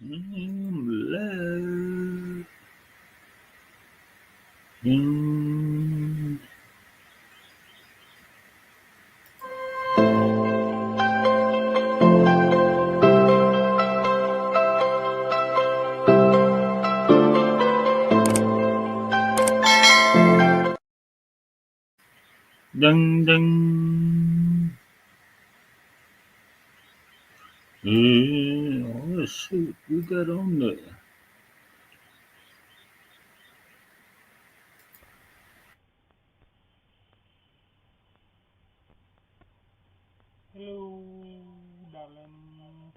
I'm loving dun, dun. Yeah, let's see what we got on there. Hello, darling.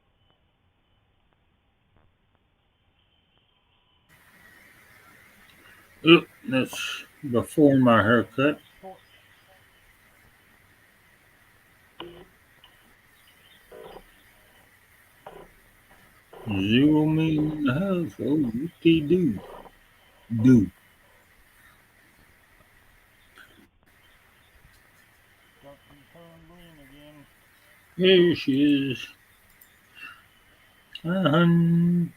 Oop, that's before my haircut. Zero me in the house. Oh, what they do? Do. Starting to turn green again. Here she is. Hi, hun.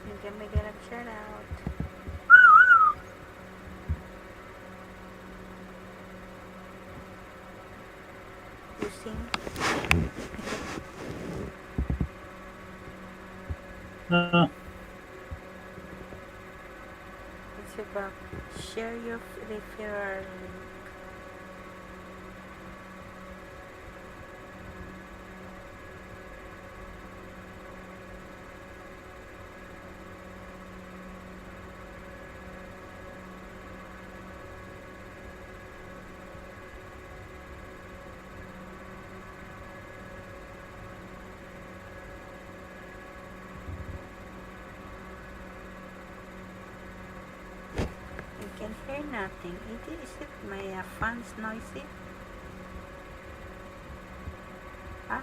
You can make it a shout out. You sing. Uh, It's about share your referral link. You can hear nothing. Is it my fans noisy? Huh?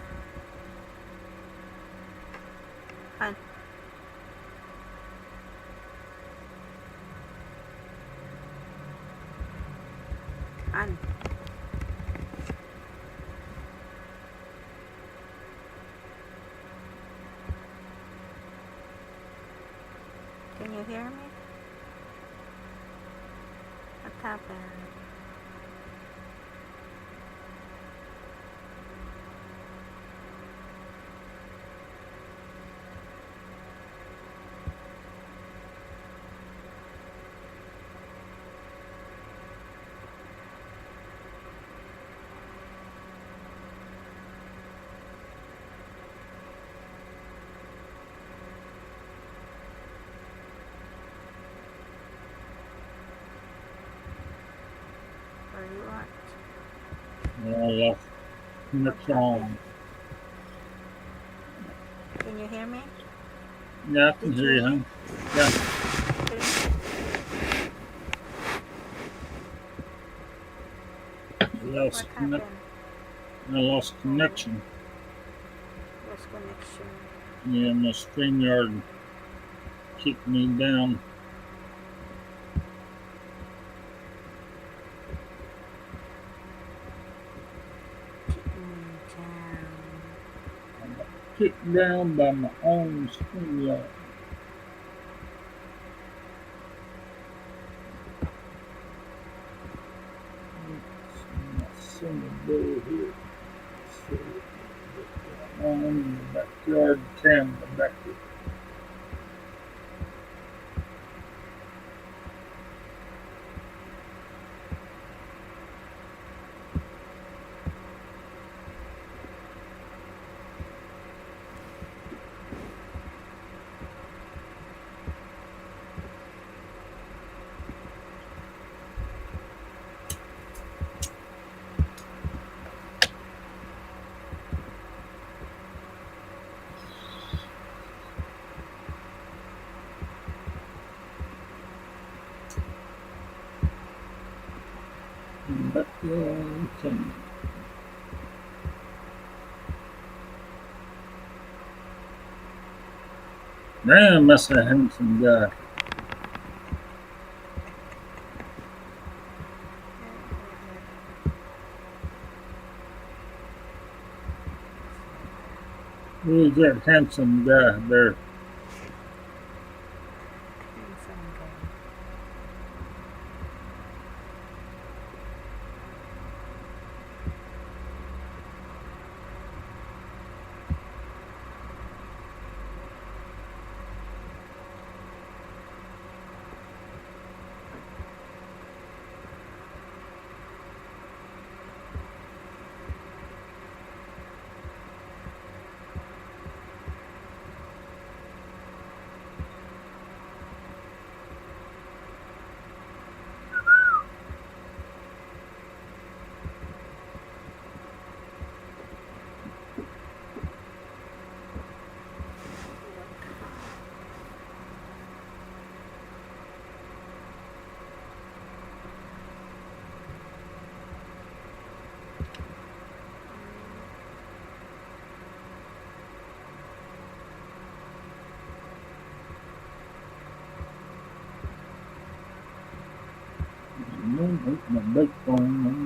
Han? Han? Can you hear me? What happened? Where you at? I lost the What happened? song. Can you hear me? Yeah, I can Did hear you you, hear me? hun. Yeah, I What lost, happened? I lost Oh, connection. lost connection. Yeah, my StreamYard kicked me down. Kick me down. I got kicked down by my own StreamYard. My son bill here. So, on in the backyard camera back there. Backyard camera. Man, that's a handsome guy. Who's that handsome guy there? Handsome guy. Muốn hút mà bếp con.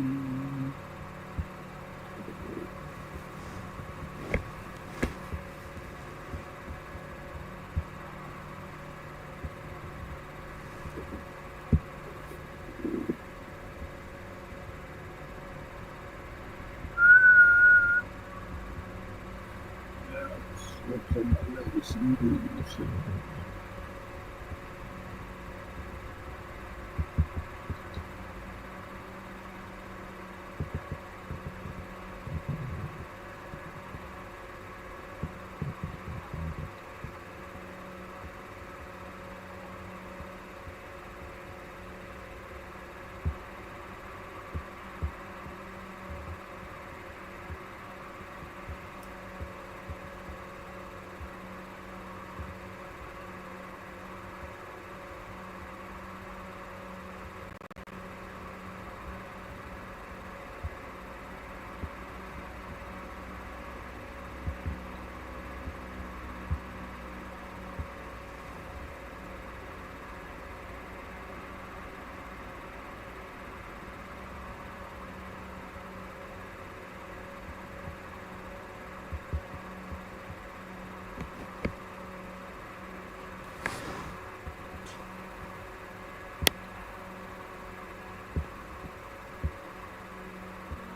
What's on my latest news?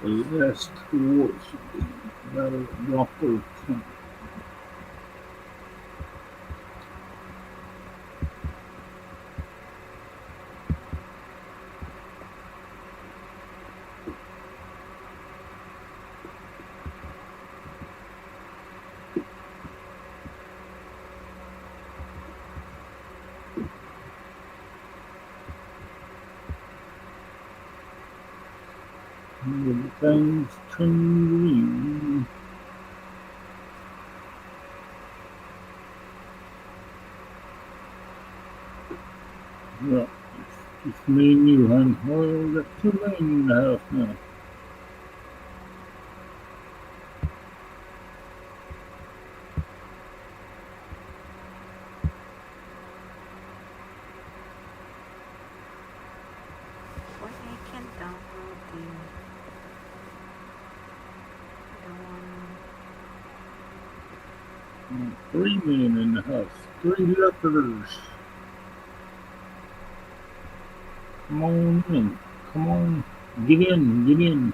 The last towards that rocker. Everything's turning green. Yeah, just me and you, hon. Well, we got two men in the house now. Why I can't download the one. Three men in the house. Three leopards. Come on in. Come on. Get in. Get in.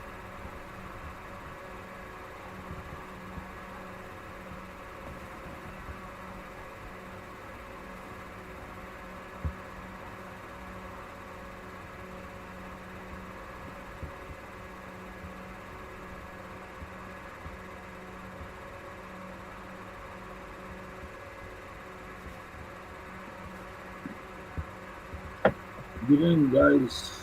Get in, guys.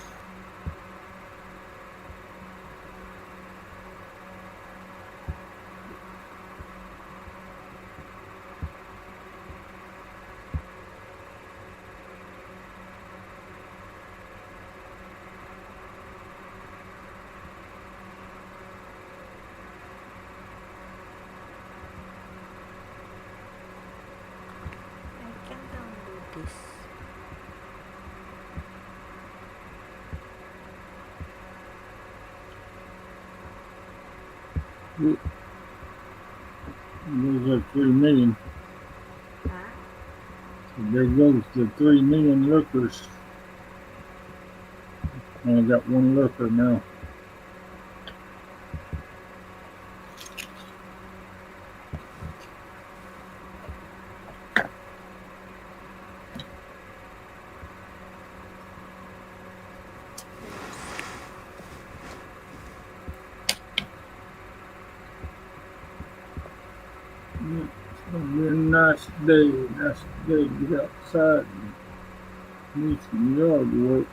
I can download this. Those are 3 million. Huh? So there goes the 3 million lurkers. Only got one lurker now. It's gonna be a nice day. Nice day to get outside and do some yard work.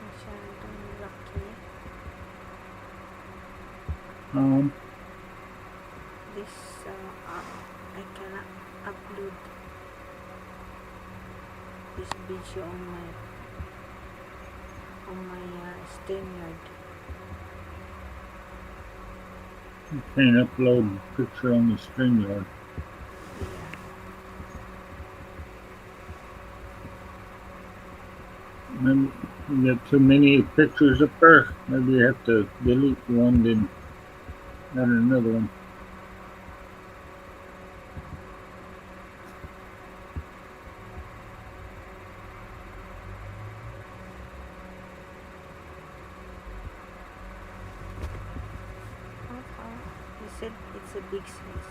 Masyadong laki. This I cannot upload this video on my StreamYard. You can't upload a picture on the StreamYard. Yeah. Maybe you got too many pictures up there. Maybe you have to delete one, then add another one. How you said it's a big size.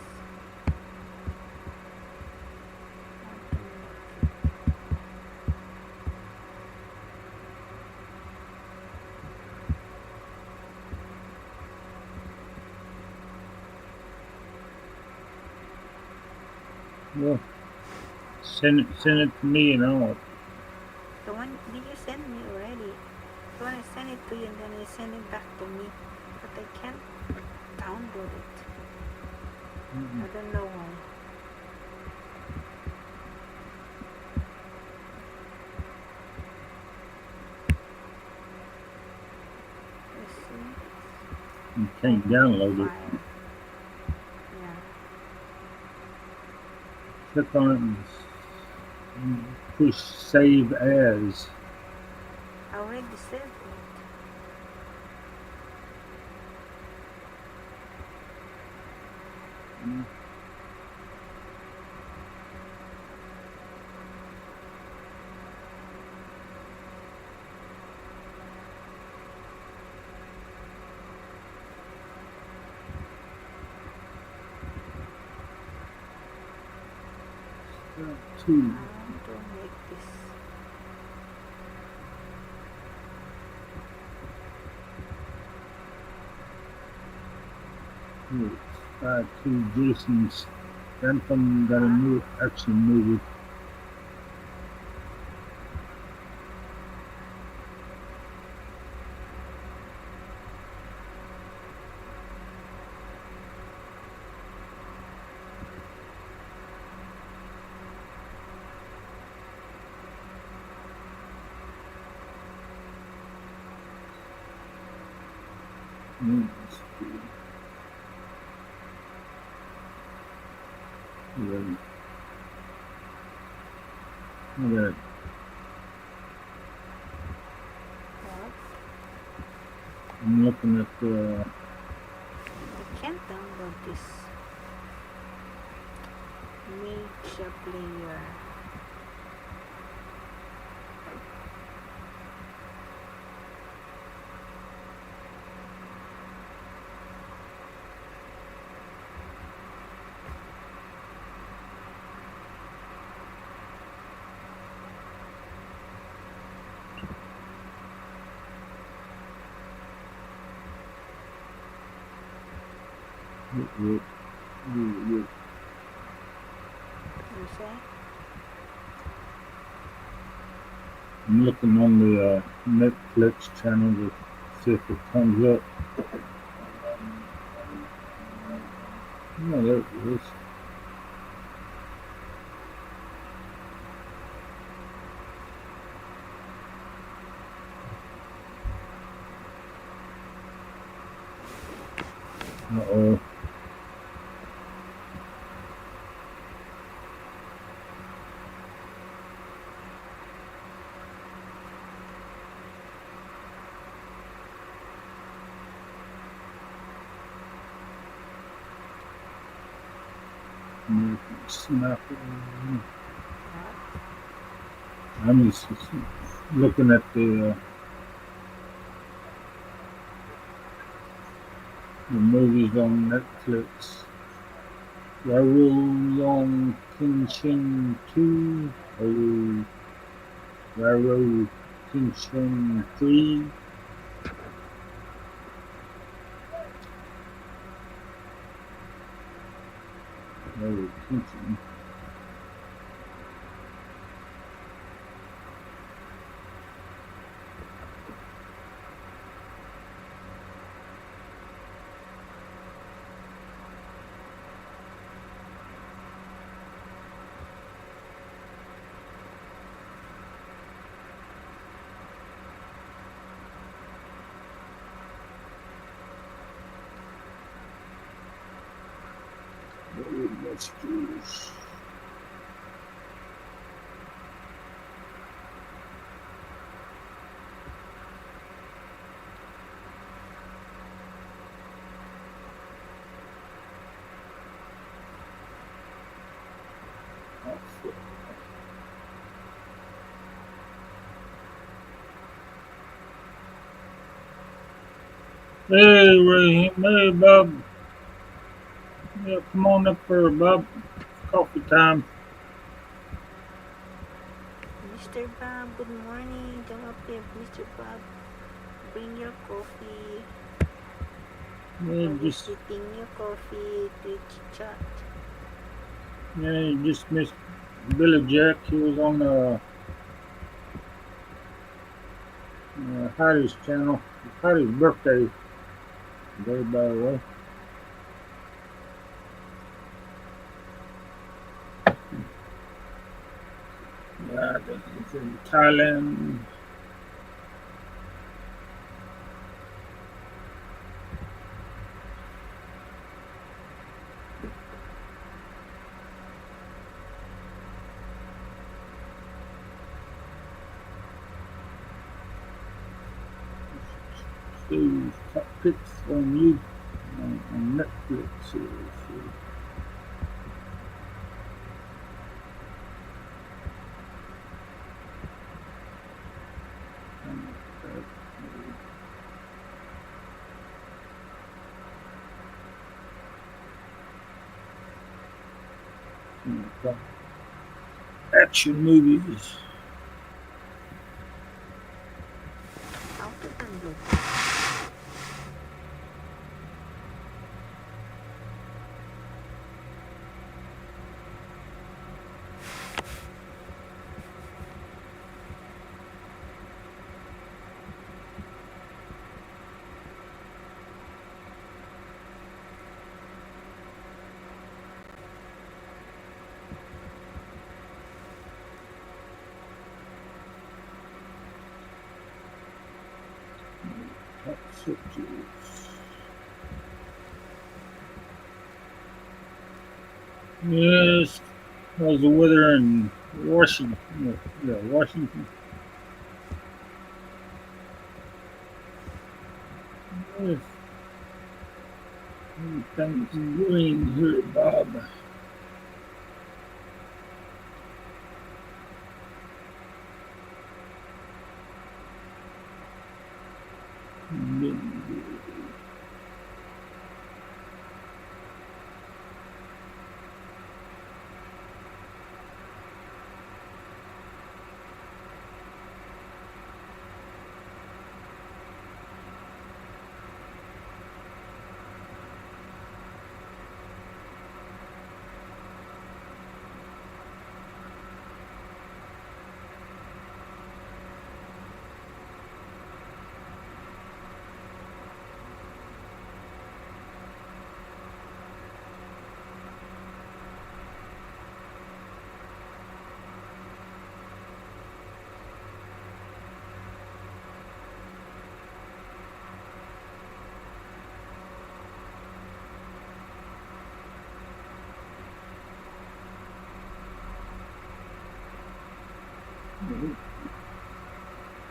Well, send it to me and I'll. The one did you send me already? The one I send it to you and then you send it back to me, but I can't download it. I don't know why. Let's see. You can't download it. File. Yeah. Click on it and push save as. I already saved it. Two. I want to make this. To Jason's Anthem got a new action movie. Okay. What? I'm looking at I can't download this media player. You- you- You say? I'm looking on the Netflix channel to see if it comes up. No, there it is. Uh-oh. Snap. What? I'm just looking at the movies on Netflix. Long Kenshin 2, or Railroad Kenshin 3, Railroad Kenshin. Railroad Masters. Hey, Ray, hey, Bob. Yeah, come on up here, Bob. Coffee time. Mr. Bob, good morning. Come up here, Mr. Bob. Bring your coffee. Yeah, While you're just sipping your coffee to chit chat. yeah, you just missed Billy Jack. He was on Heidi's channel. It's Heidi's birthday today, by the way. Yeah, I think it's in Thailand. So, top picks on you on Netflix. Action movies. How to download that? Top subjects. Yes, how's the weather in Washington? Yeah, Washington. Yes, Thanksgiving here, Bob.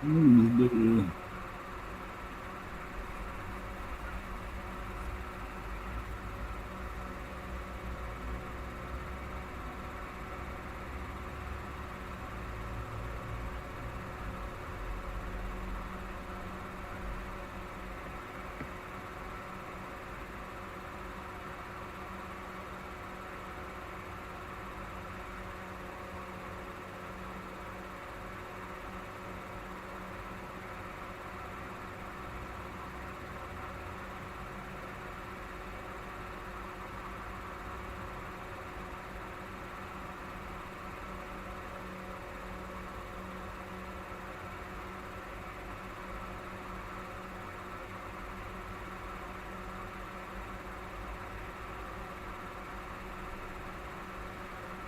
Tuesday.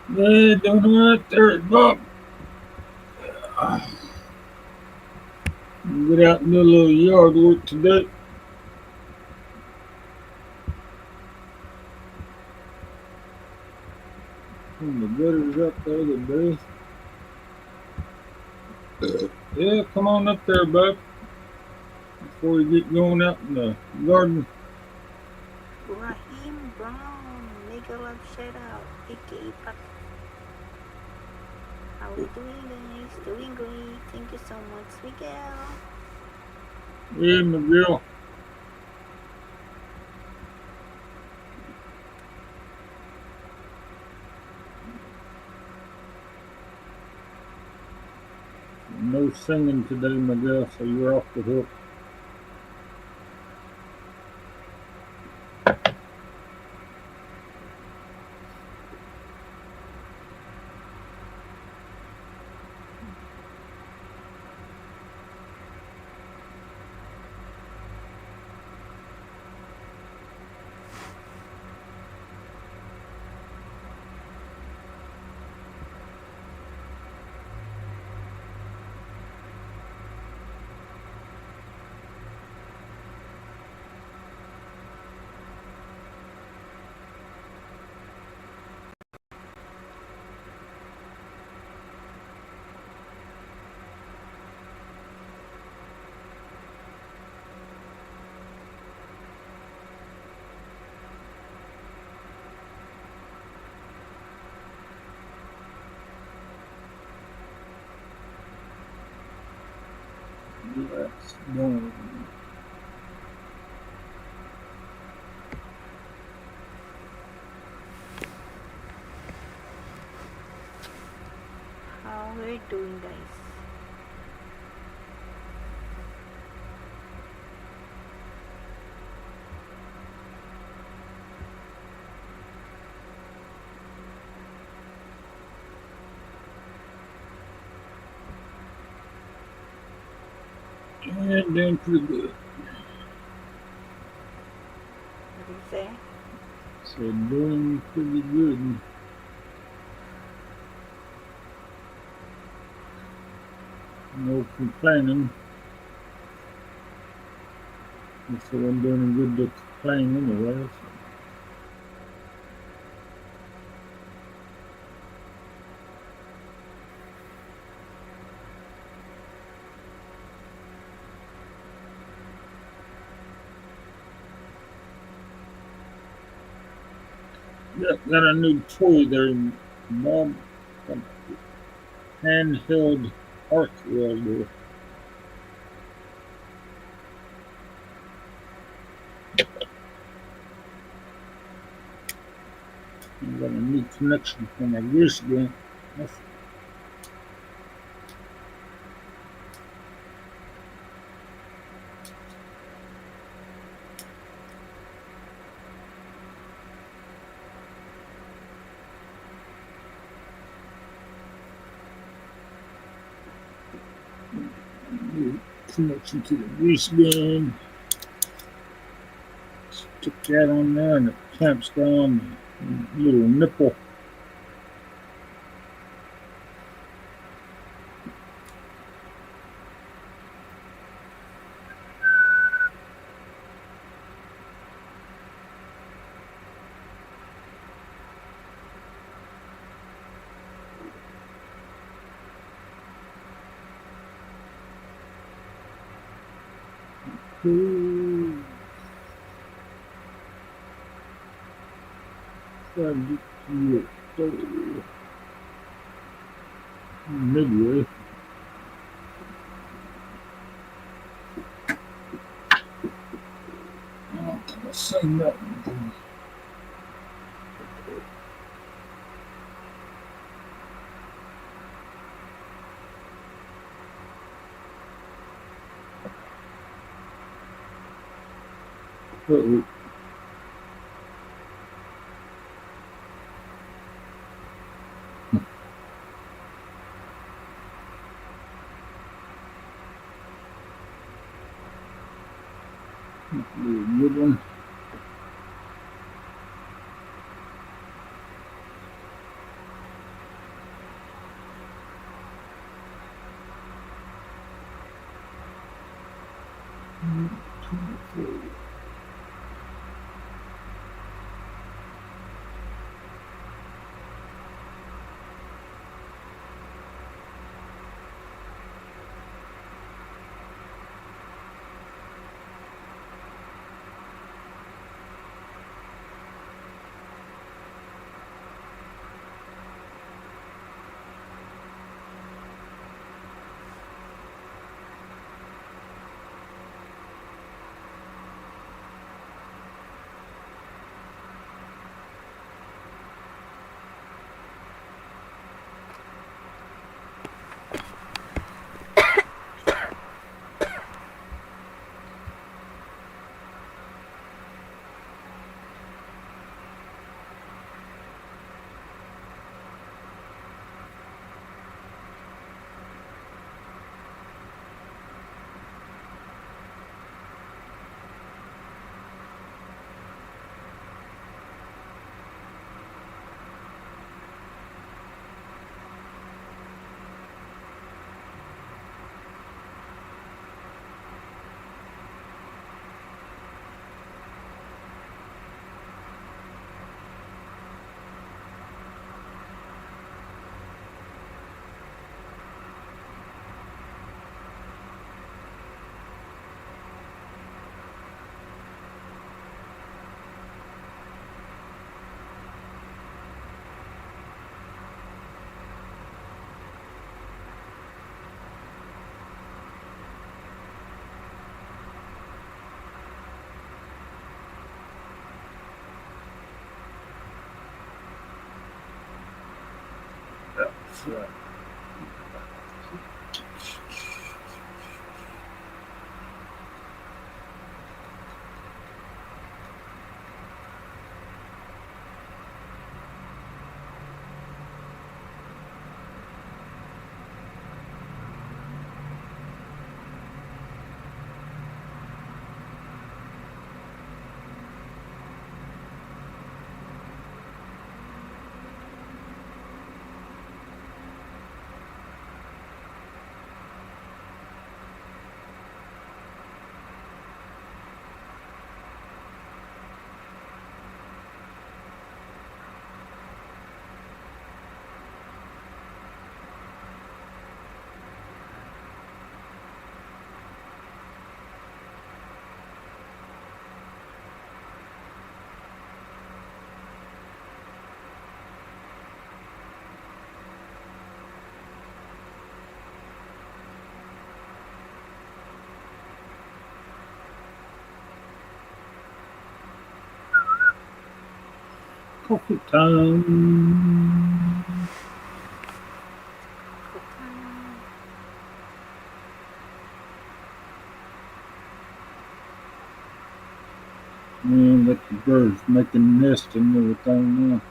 Yeah, doing alright there, Bob. Get out and do a little yard work today. Clean the gutters up the other day. Yeah, come on up there, Bob. Before you get going out in the garden. Raheem Brown, mega love shout out, aka Pat. How we doing, guys? Doing great. Thank you so much, Miguel. Yeah, Miguel. No singing today, Miguel, so you're off the hook. Let's go. How we're doing, guys? Yeah, doing pretty good. What do you say? So doing pretty good. No complaining. So I'm doing good to complain anyway. So. Yeah, got a new toy there, Bob. Got a handheld arc welder. I got a new connection for my grease gun. That's a new connection to the grease gun. Stick that on there and it clamps down the little nipple. Ooh, gotta get to it. Midway. Let's sing that one. Uh-oh. Good one. Mm, 24. That's right. Coffee time. Coffee time. Man, let the birds making nest and everything now.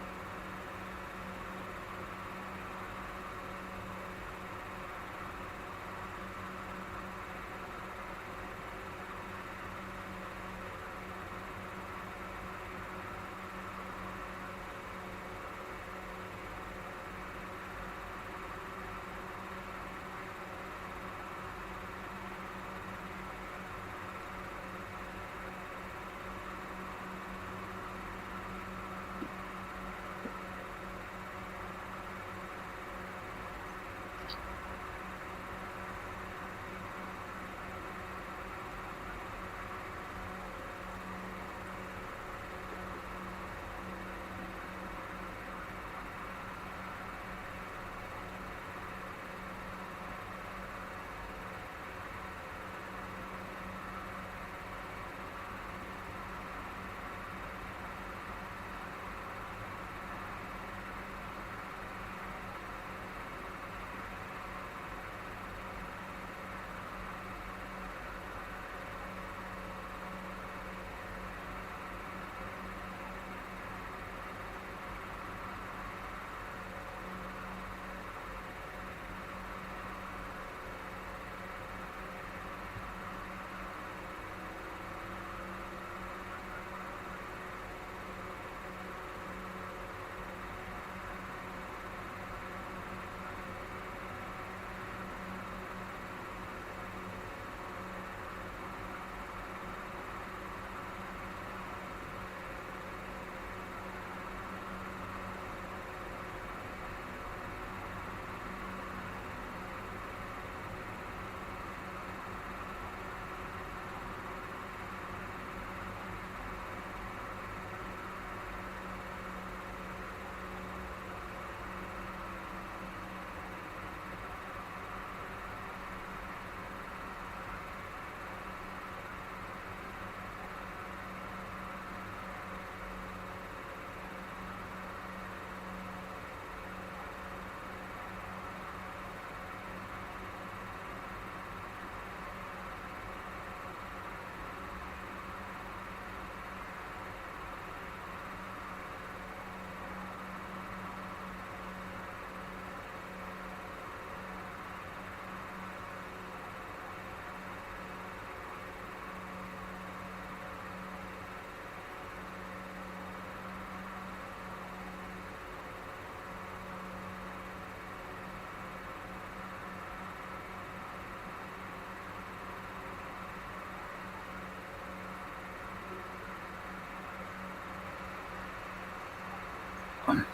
In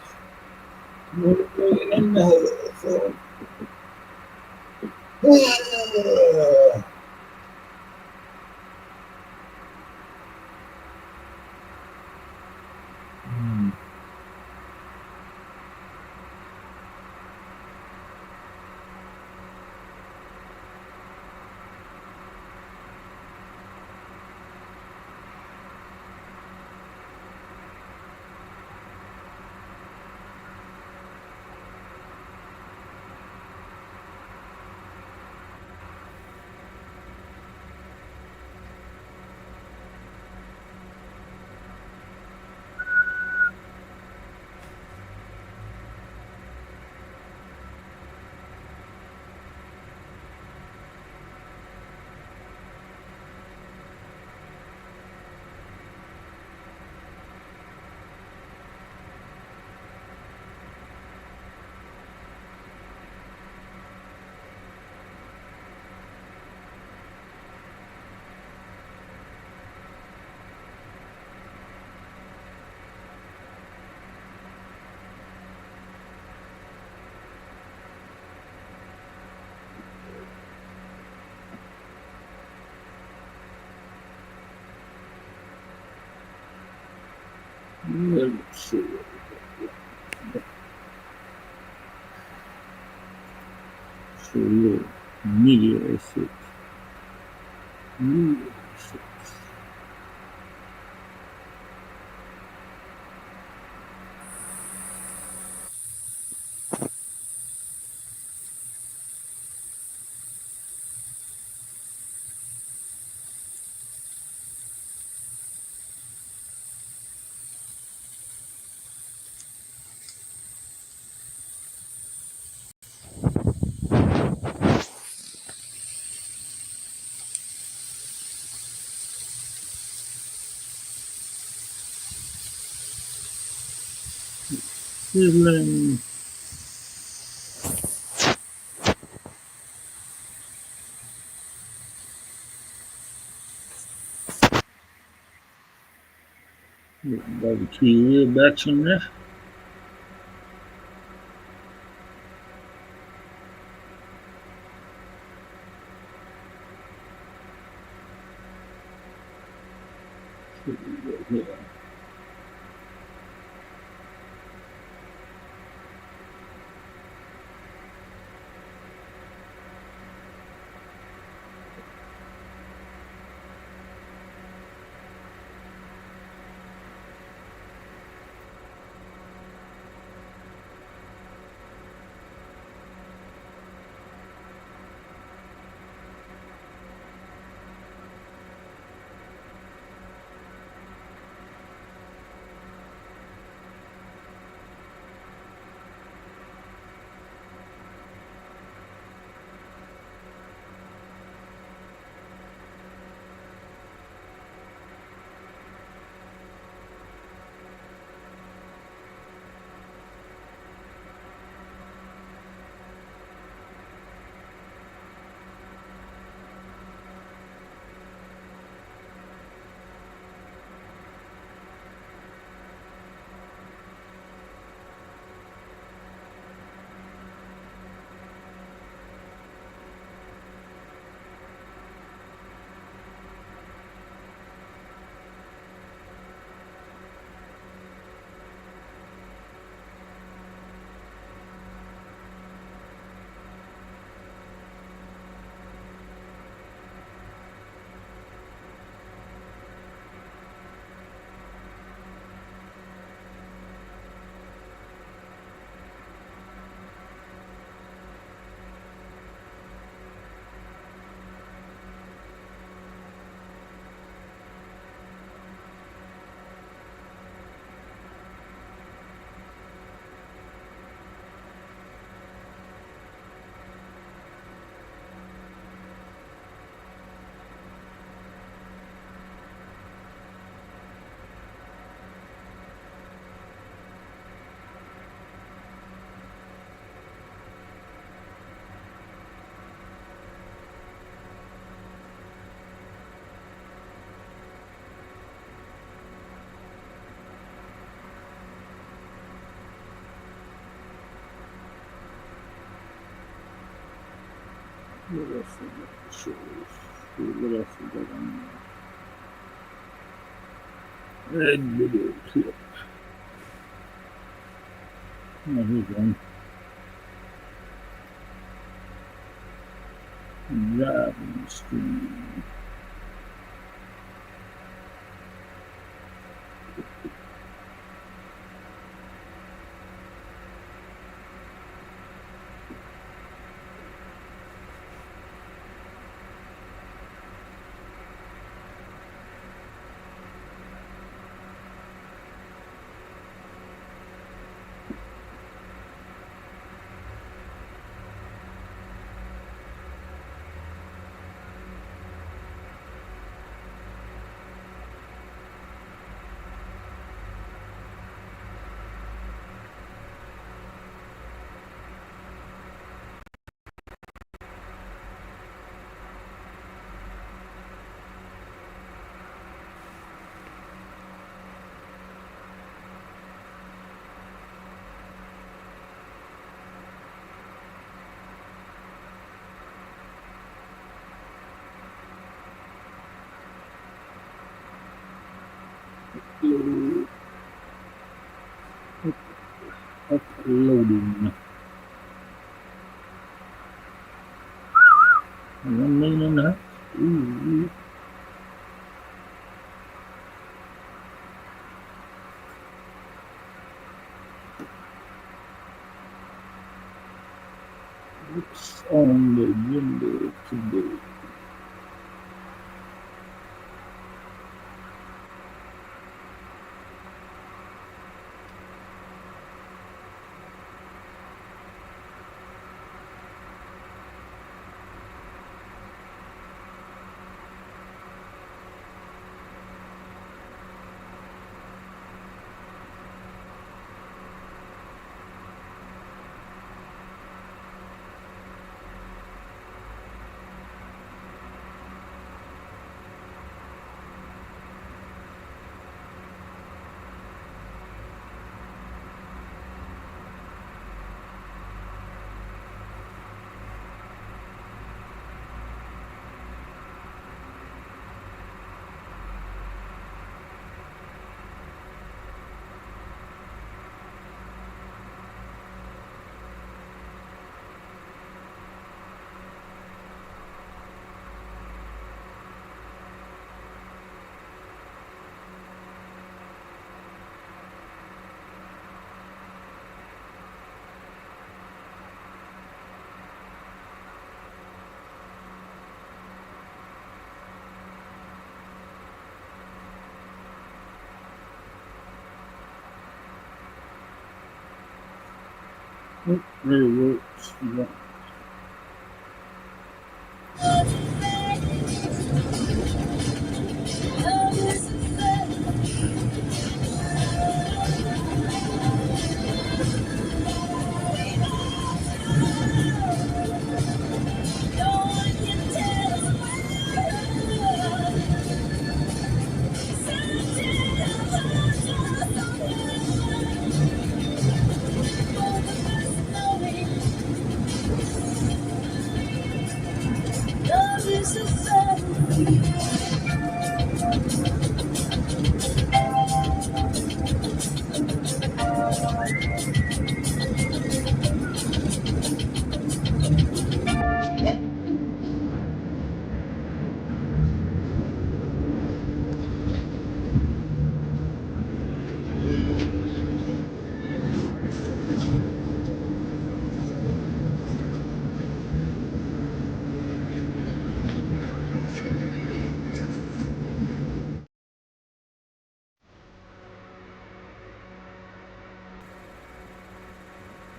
the let's see. So low, media effect. Media effect. Cleveland, about 3 year backs on that. Yeah. What else I got to show? What else I got on there? Red video clip. Oh, here's one. Driving screen. Upload. Uploading. 1 million. Ooh. What's on the agenda today? Oh, there it works. Yeah.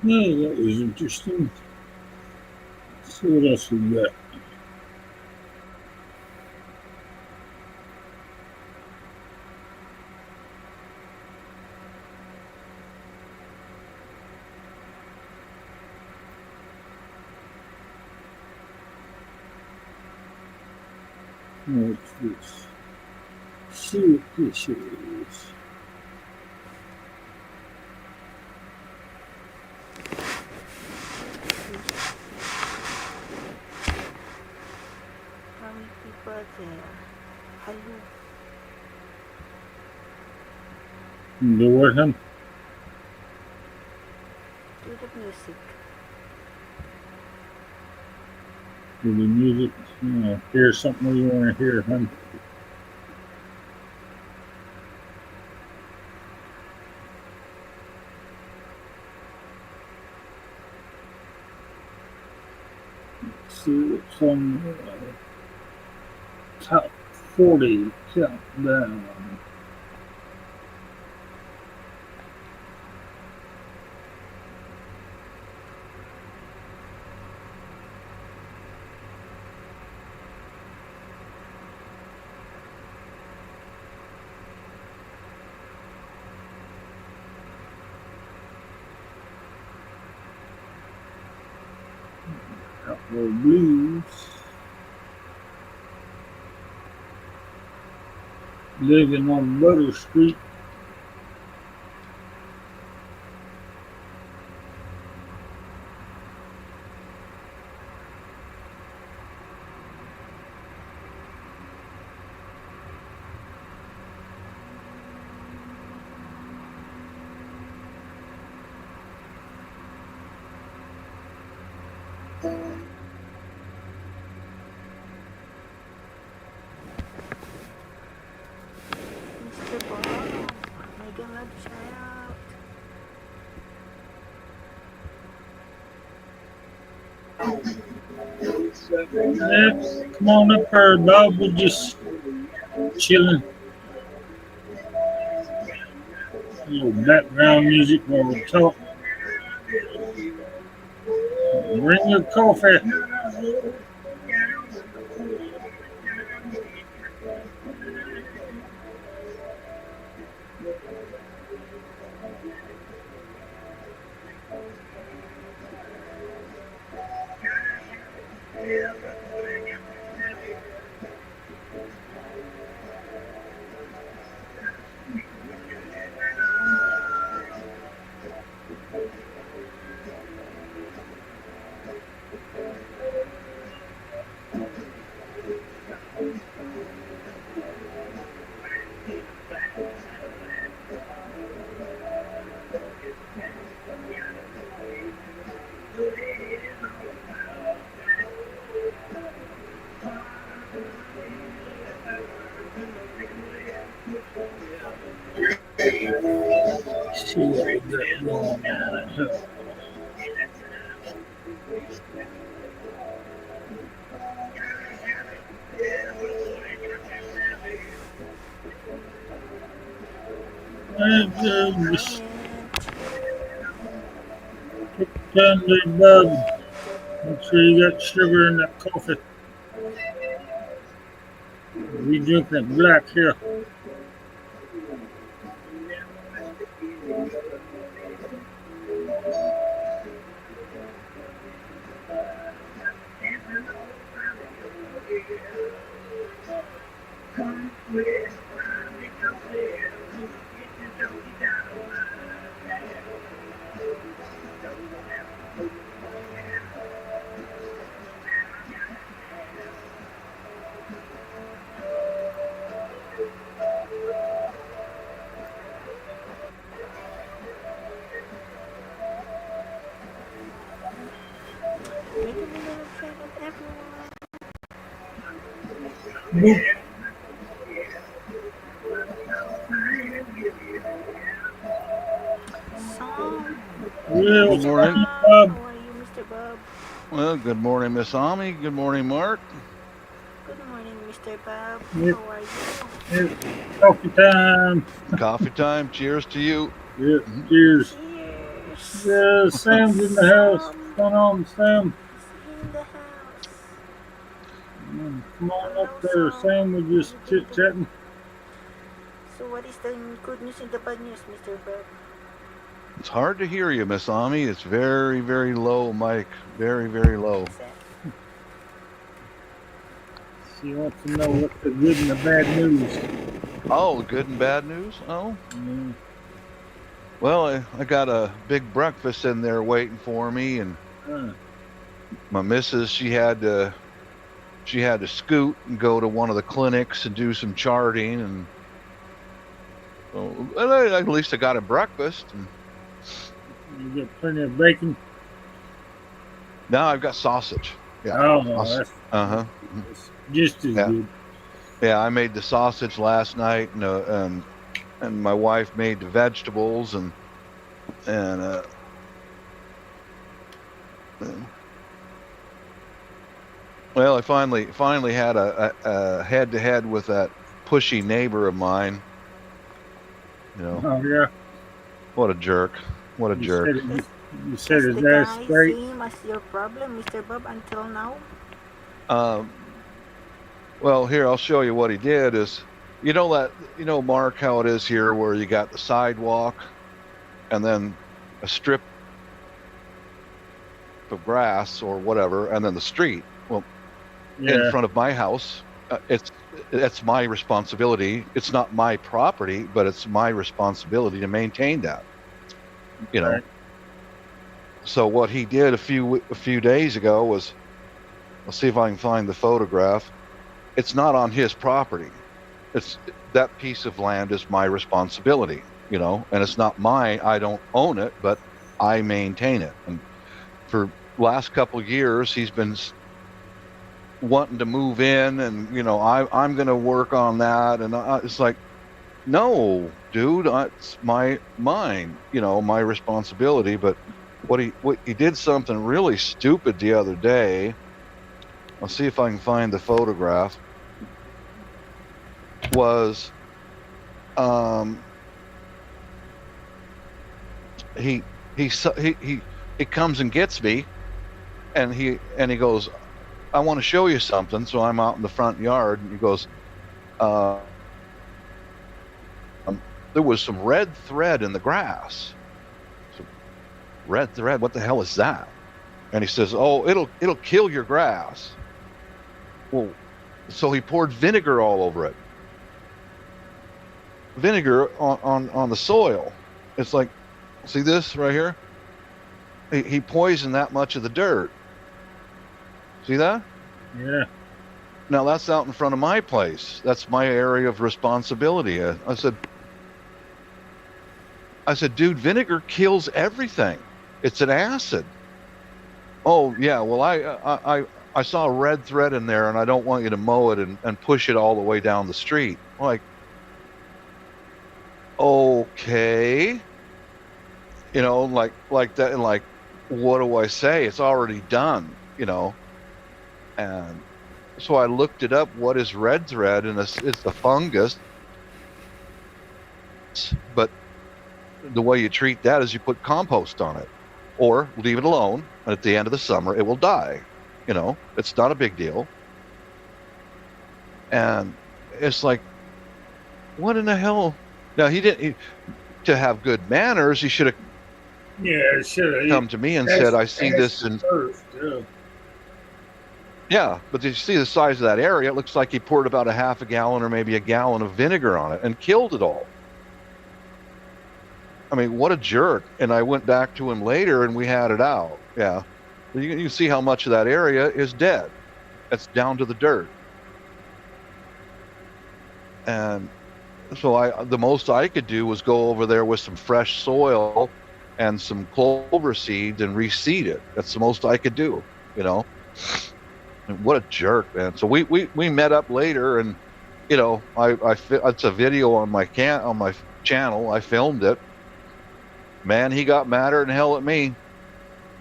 Yeah, that was interesting. Let's see what else we got. What's this? See what this is. there. Hello. Do what, hon? Do the music. Do the music? Hear something you want to hear, hon? Let's see what's on the top 40 countdown. Outlaw Blues. Living on Butter Street. Mr. Bob, mega love shout. Yeah, come on up here, Bob. We're just chilling. A little background music while we talk. Bring your coffee. See what we got going on. And just Moment. take time there, Bob. Make sure you got sugar in that coffee. We drinking it black here. Mega love shout out everyone. Boop. Song. Yeah, Good what's Mr. going morning. on, Bob, Bob? how are you, Mr. Bob? Well, good morning, Miss Ami. Good morning, Mark. Good morning, Mr. Bob. Yep, How are you? yep. Coffee time. Coffee time. Cheers to you. Yep, Mhm. cheers. Cheers. Yeah, Sam's in the house. What's Sam going on, Sam? is in the house. Come on up Hello, there, Sam. Sam. We're How just you been chit doing? chatting. So what is the good news and the bad news, Mr. Bob? It's hard to hear you, Miss Ami. It's very, very low, Mike. Very, very low. Is that She wants to know what's the good and the bad news. Oh, good and bad news? Oh, Yeah. well, I got a big breakfast in there waiting for me, and Uh, my missus, she had to she had to scoot and go to one of the clinics and do some charting, and at least I got a breakfast, and You get plenty of bacon. now I've got sausage. Yeah. Oh, Uh-huh. that's just as Yeah. good. Yeah, I made the sausage last night, and my wife made the vegetables, and well, I finally had a head to head with that pushy neighbor of mine. You know, Oh yeah. what a jerk! What a You jerk! said it. Is, You said is his the ass guy straight. same as your problem, Mr. Bob, until now? Um, well, here I'll show you what he did. Is Mark, how it is here, where you got the sidewalk, and then a strip of grass or whatever, and then the street. Well, in Yeah. front of my house, that's my responsibility. It's not my property, but it's my responsibility to maintain that. You know. Right. So what he did a few days ago was, I'll see if I can find the photograph. It's not on his property. It's that piece of land is my responsibility, and it's not mine. I don't own it, but I maintain it. And for last couple of years, he's been wanting to move in, and I'm going to work on that. And it's like, no, dude, it's mine, my responsibility. But what he did something really stupid the other day. I'll see if I can find the photograph. Was he comes and gets me, and he goes, I want to show you something. So I'm out in the front yard, and he goes, there was some red thread in the grass. So, red thread, what the hell is that? And he says, oh, it'll kill your grass. Well, so he poured vinegar all over it. Vinegar on the soil. It's like, see this right here? He poisoned that much of the dirt. See that? Yeah. Now that's out in front of my place. That's my area of responsibility. I said, dude, vinegar kills everything. It's an acid. Oh yeah, well I saw a red thread in there, and I don't want you to mow it and push it all the way down the street. Like, okay, like that, and like, what do I say? It's already done, and so I looked it up. What is red thread? And it's a fungus, but the way you treat that is you put compost on it, or leave it alone, and at the end of the summer it will die. It's not a big deal. And it's like, what in the hell? Now to have good manners, he should have should come to me and said, I see this in first. yeah, but did you see the size of that area? It looks like he poured about a half a gallon or maybe a gallon of vinegar on it and killed it all. I mean, what a jerk. And I went back to him later, and we had it out. Yeah. You see how much of that area is dead. It's down to the dirt. And so the most I could do was go over there with some fresh soil and some clover seeds and reseed it. That's the most I could do, And what a jerk, man. So we met up later, and it's a video on my channel. I filmed it. Man, he got madder than hell at me.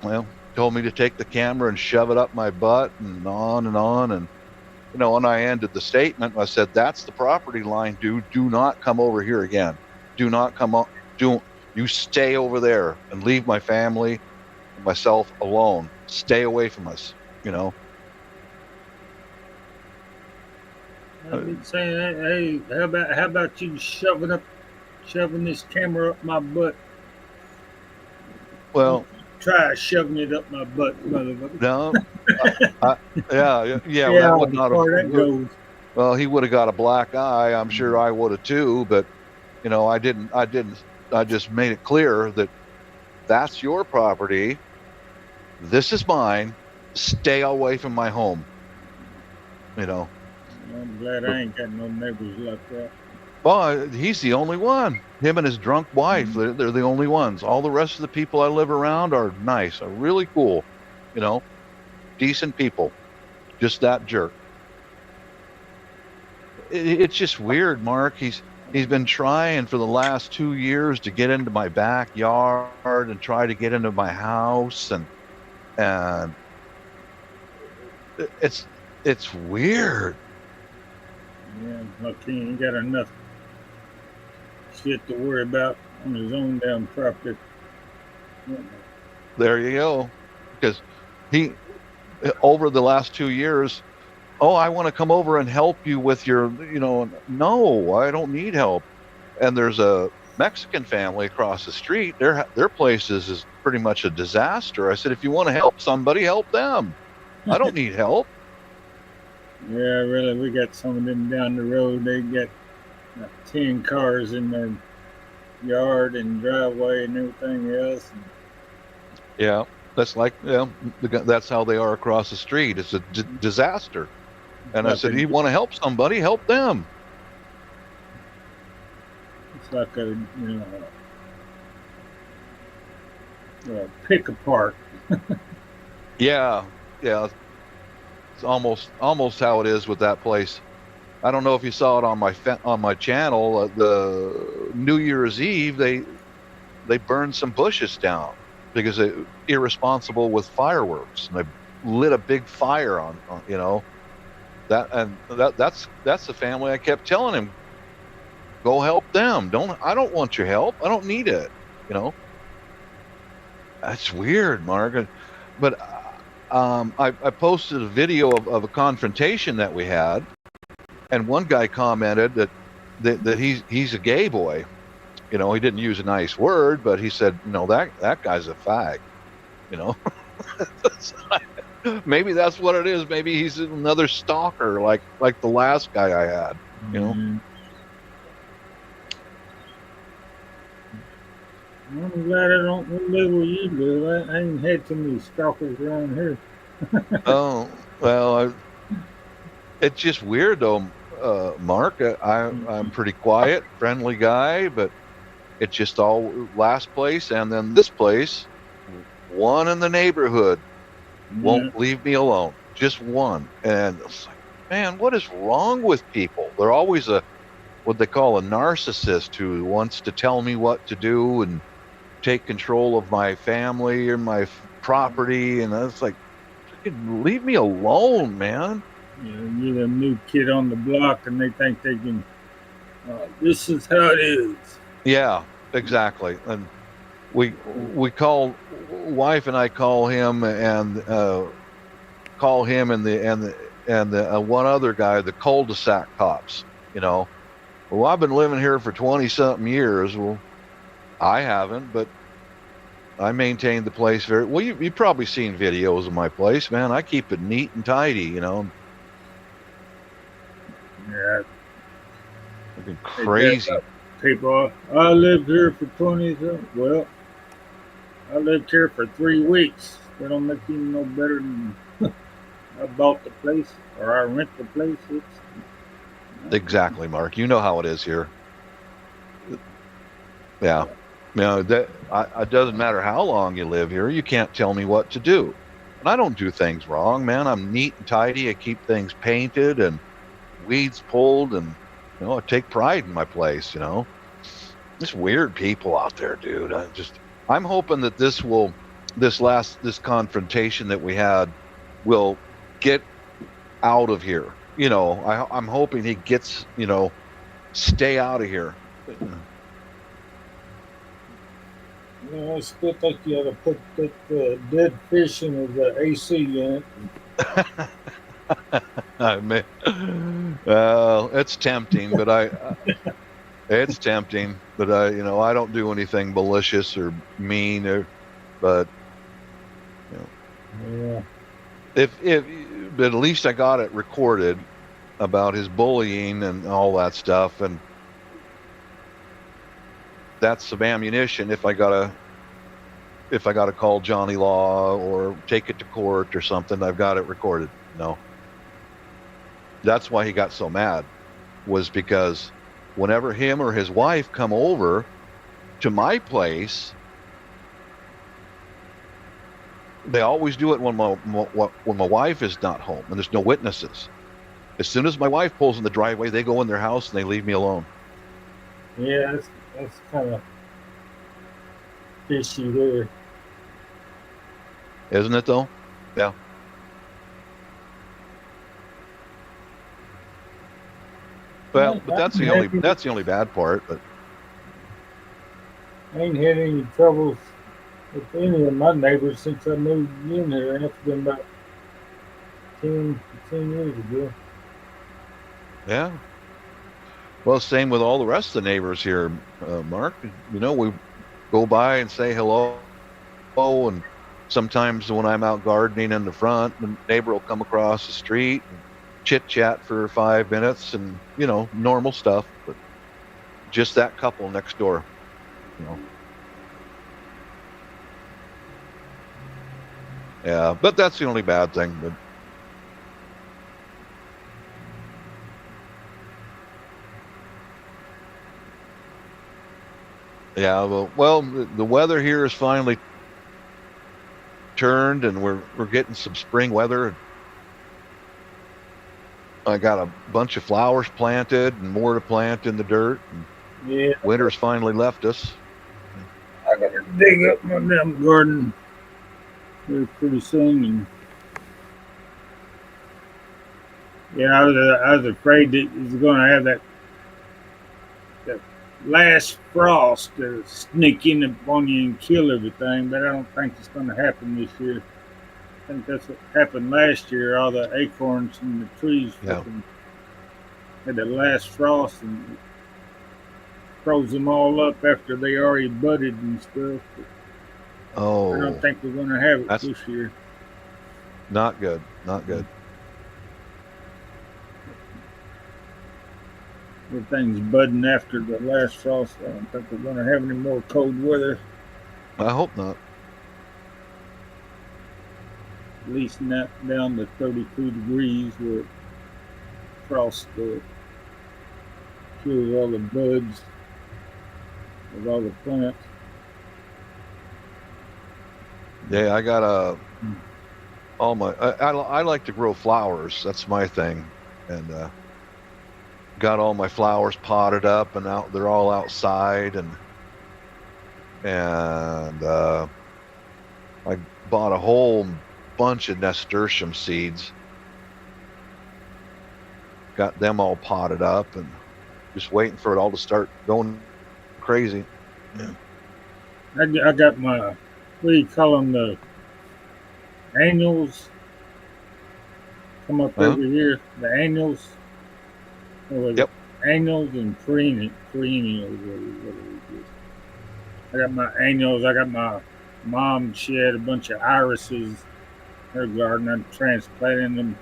Well, told me to take the camera and shove it up my butt, and on and on. And, and I ended the statement. I said, that's the property line, dude. Do not come over here again. Do not come up. You stay over there and leave my family and myself alone. Stay away from us, I've been saying, hey, how about you shoving this camera up my butt? Well, try shoving it up my butt, motherfucker. No, yeah. That would not have. Goes. Well, he would have got a black eye. I'm sure I would have too. But I didn't. I just made it clear that that's your property. This is mine. Stay away from my home. You know, I'm glad but I ain't got no neighbors like that. well, he's the only one. Him and his drunk wife, they're the only ones. All the rest of the people I live around are nice, are really cool, you know, decent people. Just that jerk. It's just weird, Mark. He's been trying for the last 2 years to get into my backyard and try to get into my house, and it's it's weird. Yeah, like he ain't got enough shit to worry about on his own damn property. There you go. Because he over the last 2 years, oh, I want to come over and help you with your, no, I don't need help. And there's a Mexican family across the street. Their place is pretty much a disaster. I said, if you want to help somebody, help them. I don't need help. Yeah, really, we got some of them down the road. They got 10 cars in their yard and driveway and everything else. Yeah, that's like, that's how they are across the street. It's a disaster. And I Like said, a, you want to help somebody, help them. it's like a pick apart. Yeah, yeah. It's almost how it is with that place. I don't know if you saw it on my channel. The New Year's Eve, they burned some bushes down because they irresponsible with fireworks, and they lit a big fire on that's the family. I kept telling him, go help them. I don't want your help. I don't need it. You know, that's weird, Margaret. But I posted a video of a confrontation that we had, and one guy commented that he's a gay boy. You know, he didn't use a nice word, but he said, that guy's a fag. You know, maybe that's what it is. Maybe he's another stalker, like the last guy I had. You know. Mm-hmm. I'm glad I don't live where you live. I ain't had too many stalkers around here. Oh well, it's just weird though, Mark. I'm pretty quiet, friendly guy, but it's just all last place and then this place. One in the neighborhood won't leave me alone. Just one, and it's like, man, what is wrong with people? They're always what they call a narcissist who wants to tell me what to do and take control of my family or my property, and it's like, leave me alone, man. You're the new kid on the block, and they think they can. This is how it is. Yeah, exactly. And we call, wife and I call him and the one other guy the cul-de-sac cops. Well, I've been living here for 20 something years. Well, I haven't, but I maintain the place very well. You've probably seen videos of my place, man. I keep it neat and tidy, Yeah. Looking crazy. People, I lived here for 20 something. Well, I lived here for 3 weeks. They don't make you no better than I bought the place or I rent the place. Exactly, Mark. You know how it is here. Yeah. That it doesn't matter how long you live here. You can't tell me what to do. And I don't do things wrong, man. I'm neat and tidy. I keep things painted and weeds pulled, and I take pride in my place. Just weird people out there, dude. I'm hoping that this confrontation that we had will get out of here. I'm hoping he gets, stay out of here. I still think you ought to put that dead fish in his AC unit. Well, it's tempting, but it's tempting, but I don't do anything malicious or mean, but Yeah. but at least I got it recorded about his bullying and all that stuff, and that's some ammunition if I gotta call Johnny Law or take it to court or something. I've got it recorded. That's why he got so mad, was because whenever him or his wife come over to my place, they always do it when my wife is not home and there's no witnesses. As soon as my wife pulls in the driveway, they go in their house and they leave me alone. Yeah, that's kind of fishy there. Isn't it though? Yeah. Well, but that's the only bad part. But I ain't had any troubles with any of my neighbors since I moved in here. That's been about 10 years ago. yeah. Well, same with all the rest of the neighbors here, Mark. We go by and say hello, and sometimes when I'm out gardening in the front, the neighbor will come across the street and chit chat for 5 minutes, and normal stuff. But just that couple next door, you know. Yeah, but that's the only bad thing. But yeah, well, the weather here is finally turned, and we're getting some spring weather. I got a bunch of flowers planted and more to plant in the dirt. And Yeah, winter's finally left us. I gotta dig up my damn garden here pretty soon. And yeah, I was afraid that it was going to have that last frost to sneak in upon you and kill everything, but I don't think it's going to happen this year. I think that's what happened last year. All the acorns and the trees Yeah. fucking had the last frost and froze them all up after they already budded and stuff. But I don't Oh, think we're going to have it that's this year. not good. Not good. Everything's budding after the last frost. I don't think we're going to have any more cold weather, I hope not. at least not down to 32 degrees where frost kills all the buds of all the plants. Yeah, I got all my. I like to grow flowers. That's my thing, and got all my flowers potted up and out. They're all outside, and I bought a whole bunch of nasturtium seeds. Got them all potted up and just waiting for it all to start going crazy. Yeah. I got my, what do you call them, the annuals come up Huh? every year. The annuals, what was it? Yep. Annuals and perennials. What it is. I got my annuals. I got my mom. She had a bunch of irises in her garden. I'm transplanting them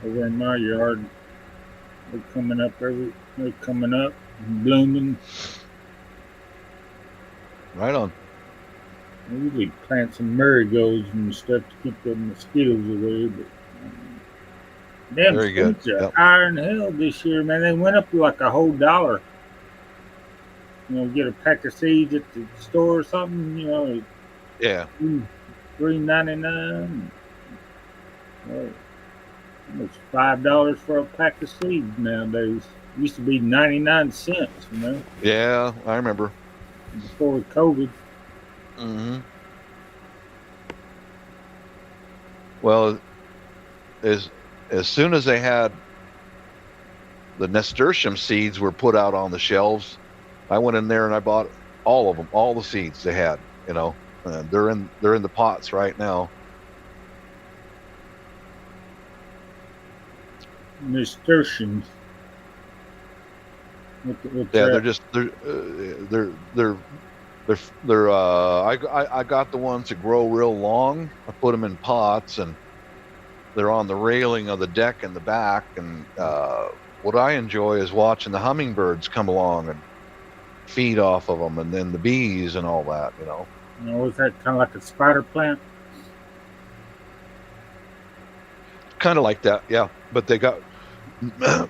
over in my yard. They're coming up, blooming. Right on. I usually plant some marigolds and stuff to keep the mosquitoes away, but damn Very good. fruits are Yep. higher than hell this year, man. They went up like a whole dollar. Get a pack of seeds at the store or something, Yeah. $3.99. Well, almost $5 for a pack of seeds nowadays. It used to be 99 cents, Yeah. I remember. before COVID. Hmm. Well, as soon as they had the nasturtium seeds were put out on the shelves, I went in there and I bought all of them, all the seeds they had. And they're in the pots right now. Nasturtiums. What's Yeah, that? they're I got the ones that grow real long. I put them in pots, and they're on the railing of the deck in the back. And what I enjoy is watching the hummingbirds come along and feed off of them, and then the bees and all that. Is that kind of like a spider plant? Kind of like that, yeah. but they got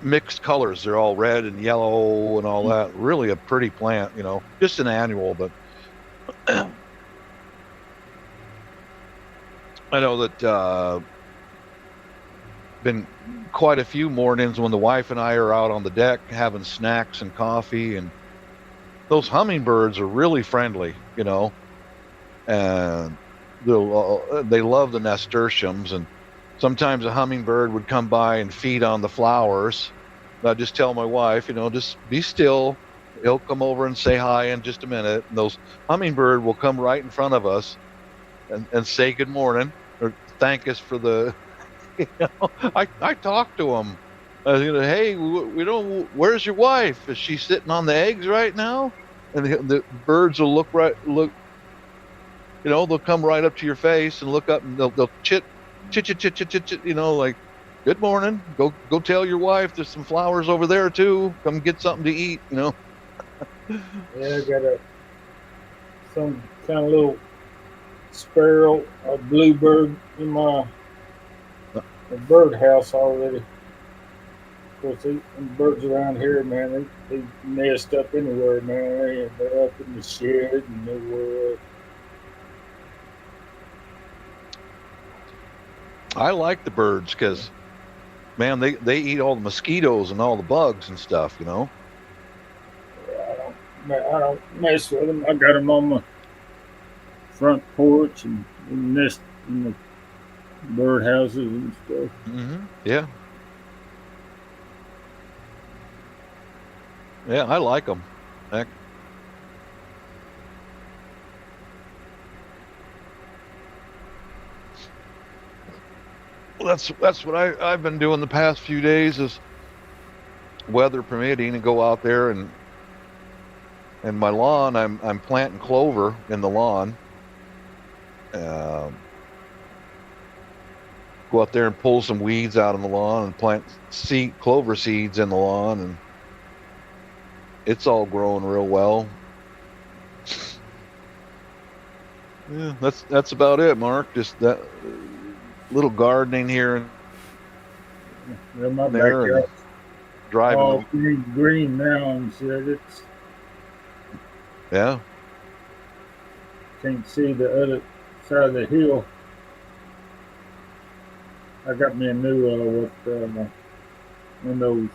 mixed colors. They're all red and yellow and all that. Really a pretty plant, just an annual, but I know that been quite a few mornings when the wife and I are out on the deck having snacks and coffee, and those hummingbirds are really friendly, and they love the nasturtiums, and sometimes a hummingbird would come by and feed on the flowers. And I just tell my wife, just be still. He'll come over and say hi in just a minute. And those hummingbird will come right in front of us and say good morning or thank us for the. I talk to them. Hey, where's your wife? Is she sitting on the eggs right now? And the birds will they'll come right up to your face and look up, and they'll chit, chit, chit, chit, chit, chit, chit, like, good morning. Go tell your wife there's some flowers over there too. Come get something to eat. Yeah, I got some kind of little sparrow or bluebird in my birdhouse already. Of course, the birds around here, man, they nest up anywhere, man. They're up in the shed and everywhere. I like the birds because, man, they eat all the mosquitoes and all the bugs and stuff. Yeah, I don't mess with them. I got them on my front porch and nest in the birdhouses and stuff. Yeah. Yeah, I like them. Heck. Well, that's what I've been doing the past few days, is weather permitting, and go out there and my lawn. I'm planting clover in the lawn. Go out there and pull some weeds out of the lawn and plant clover seeds in the lawn, and it's all growing real well. Yeah, that's about it, Mark. Just that little gardening here and Yeah, my there, and backyard's driving all green now, and said it's yeah. can't see the other side of the hill. I got me a new one of those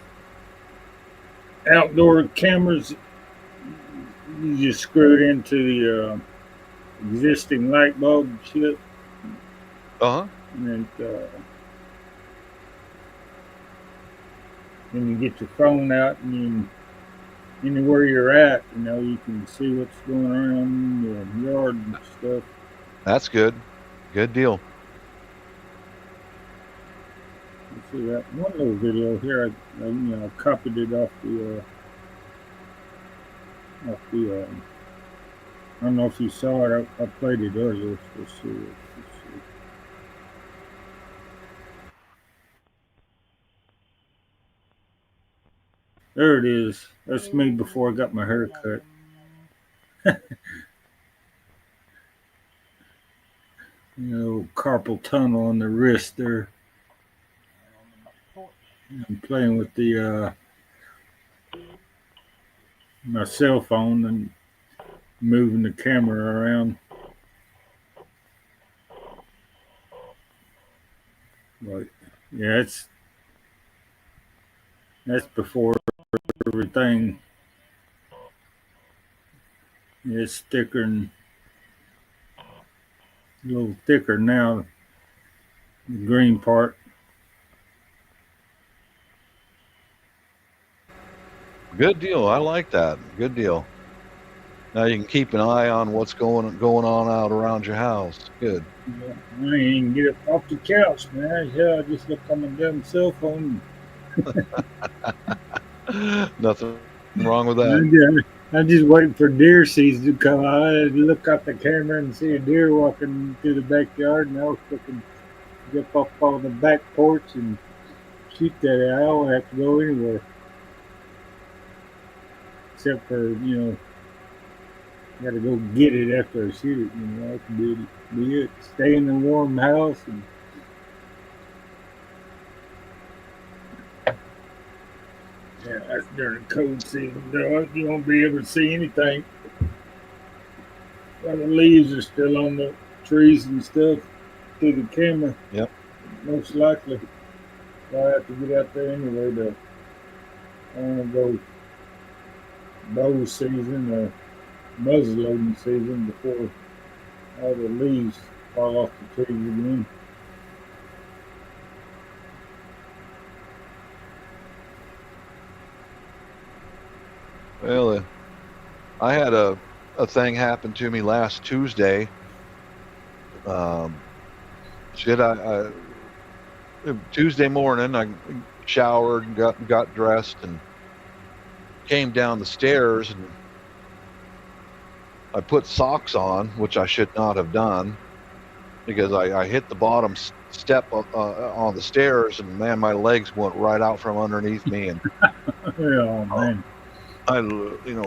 outdoor cameras. You just screw it into the existing light bulb shit, Uh-huh. and then you get your phone out, and anywhere you're at, you can see what's going on in the yard and stuff. That's good. Good deal. You see that one little video here? I copied it off the. I don't know if you saw it. I played it earlier. Let's see. Let's see. There it is. That's me before I got my hair cut. Carpal tunnel on the wrist there. I'm playing with the my cell phone and moving the camera around. But yeah, that's before everything. It's thicker and a little thicker now. The green part. Good deal. I like that. Good deal. Now you can keep an eye on what's going on out around your house. Good. Yeah, I ain't even get up off the couch, man. Yeah, I just look on my damn cell phone. Nothing wrong with that. I'm just waiting for deer season to come. I look out the camera and see a deer walking through the backyard, and I was looking get up on the back porch and shoot that. I don't have to go anywhere except for got to go get it after I shoot it. I can be it. Stay in the warm house and Yeah, that's during the cold season. Though you won't be able to see anything when the leaves are still on the trees and stuff through the camera. Yep. Most likely, so I have to get out there anyway to go bow season or muzzleloading season before all the leaves fall off the trees again. Well, I had a thing happen to me last Tuesday. Um, shit, Tuesday morning, I showered and got dressed and came down the stairs, and I put socks on, which I should not have done because I hit the bottom step on the stairs, and man, my legs went right out from underneath me, and Oh uh, man,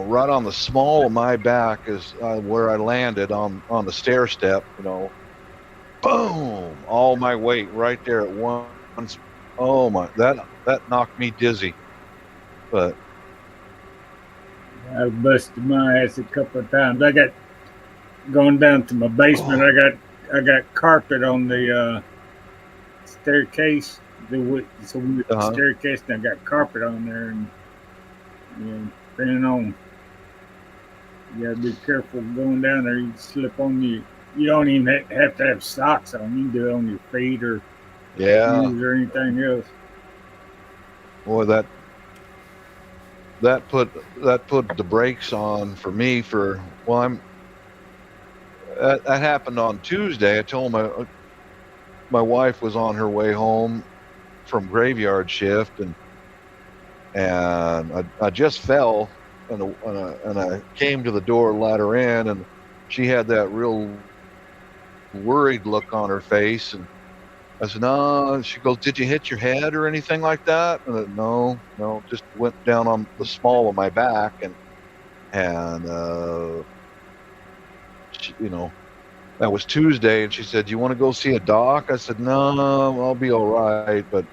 right on the small of my back is where I landed on the stair step. Boom! All my weight right there at once. Oh my, that knocked me dizzy. But I busted my ass a couple of times. I got going down to my basement. I got carpet on the staircase. So we the uh, staircase, and I got carpet on there, and depending on, you gotta be careful going down there. You slip on you. You don't even have to have socks on. You can do it on your feet or yeah, shoes or anything else. boy, that put the brakes on for me. That happened on Tuesday. I told my wife was on her way home from graveyard shift, and I just fell, and I came to the door, let her in, and she had that real worried look on her face, and I said, "No." She goes, "Did you hit your head or anything like that?" And I said, "No, no, just went down on the small of my back." And she, that was Tuesday, and she said, "Do you want to go see a doc?" I said, "No, I'll be all right." But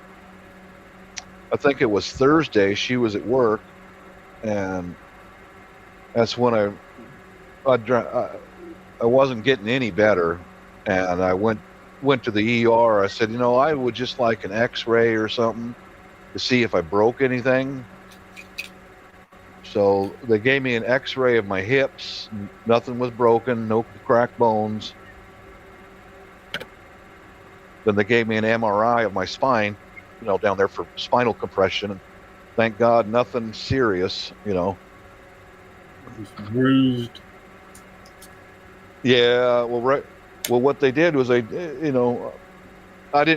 I think it was Thursday. She was at work, and that's when I wasn't getting any better, and I went to the ER. I said, I would just like an X-ray or something to see if I broke anything. So they gave me an X-ray of my hips. Nothing was broken, no cracked bones. Then they gave me an MRI of my spine, down there for spinal compression. And thank God, nothing serious. Just bruised. Yeah, well, right. Well, what they did was I didn't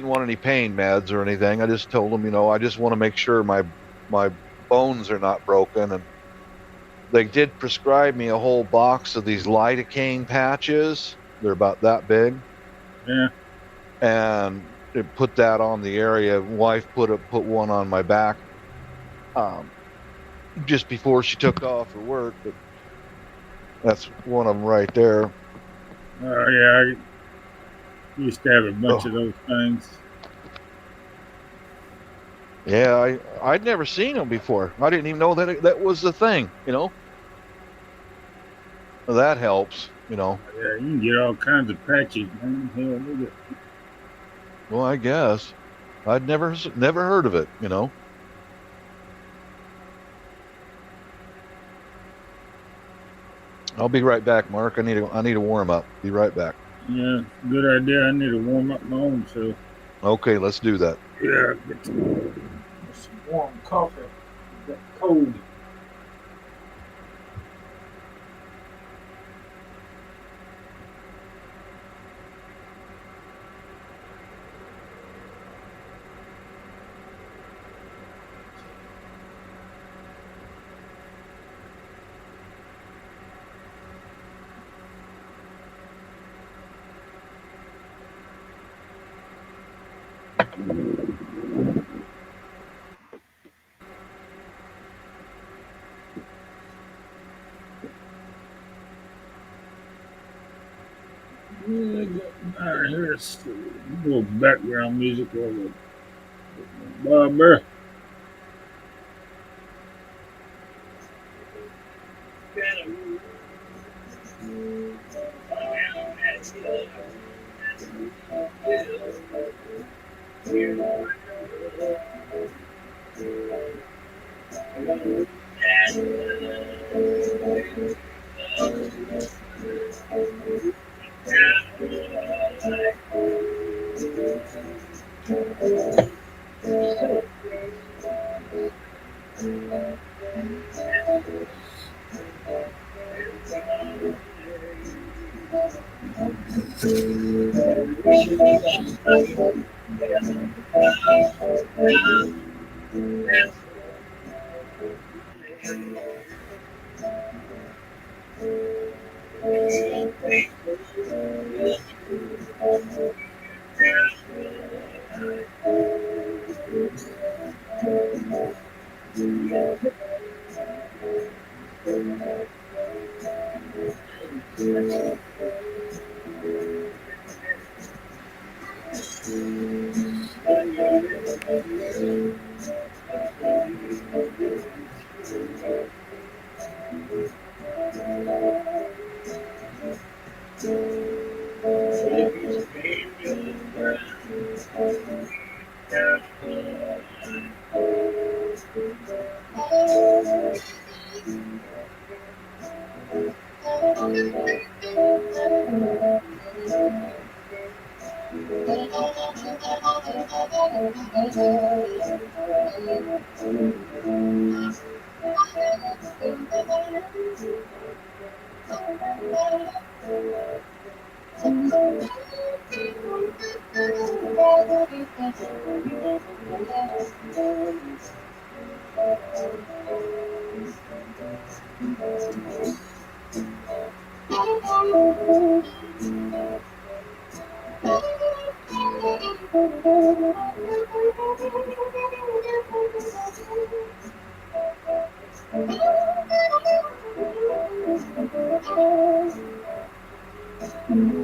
want any pain meds or anything. I just told them, I just want to make sure my bones are not broken. And they did prescribe me a whole box of these lidocaine patches. They're about that big, Yeah. and it put that on the area. Wife put one on my back, um, just before she took off for work. But that's one of them right there. Yeah. I used to have a bunch Oh, of those things. yeah, I'd never seen them before. I didn't even know that was the thing. That helps. Yeah, you can get all kinds of patches, man. Hell, look at Well, I guess I'd never heard of it. I'll be right back, Mark. I need a warm up. Be right back. yeah, good idea. I need to warm up my own self. Okay, let's do that. Yeah, get some warm coffee. Got cold. Yeah, all right, here's a little background music of a Barbara.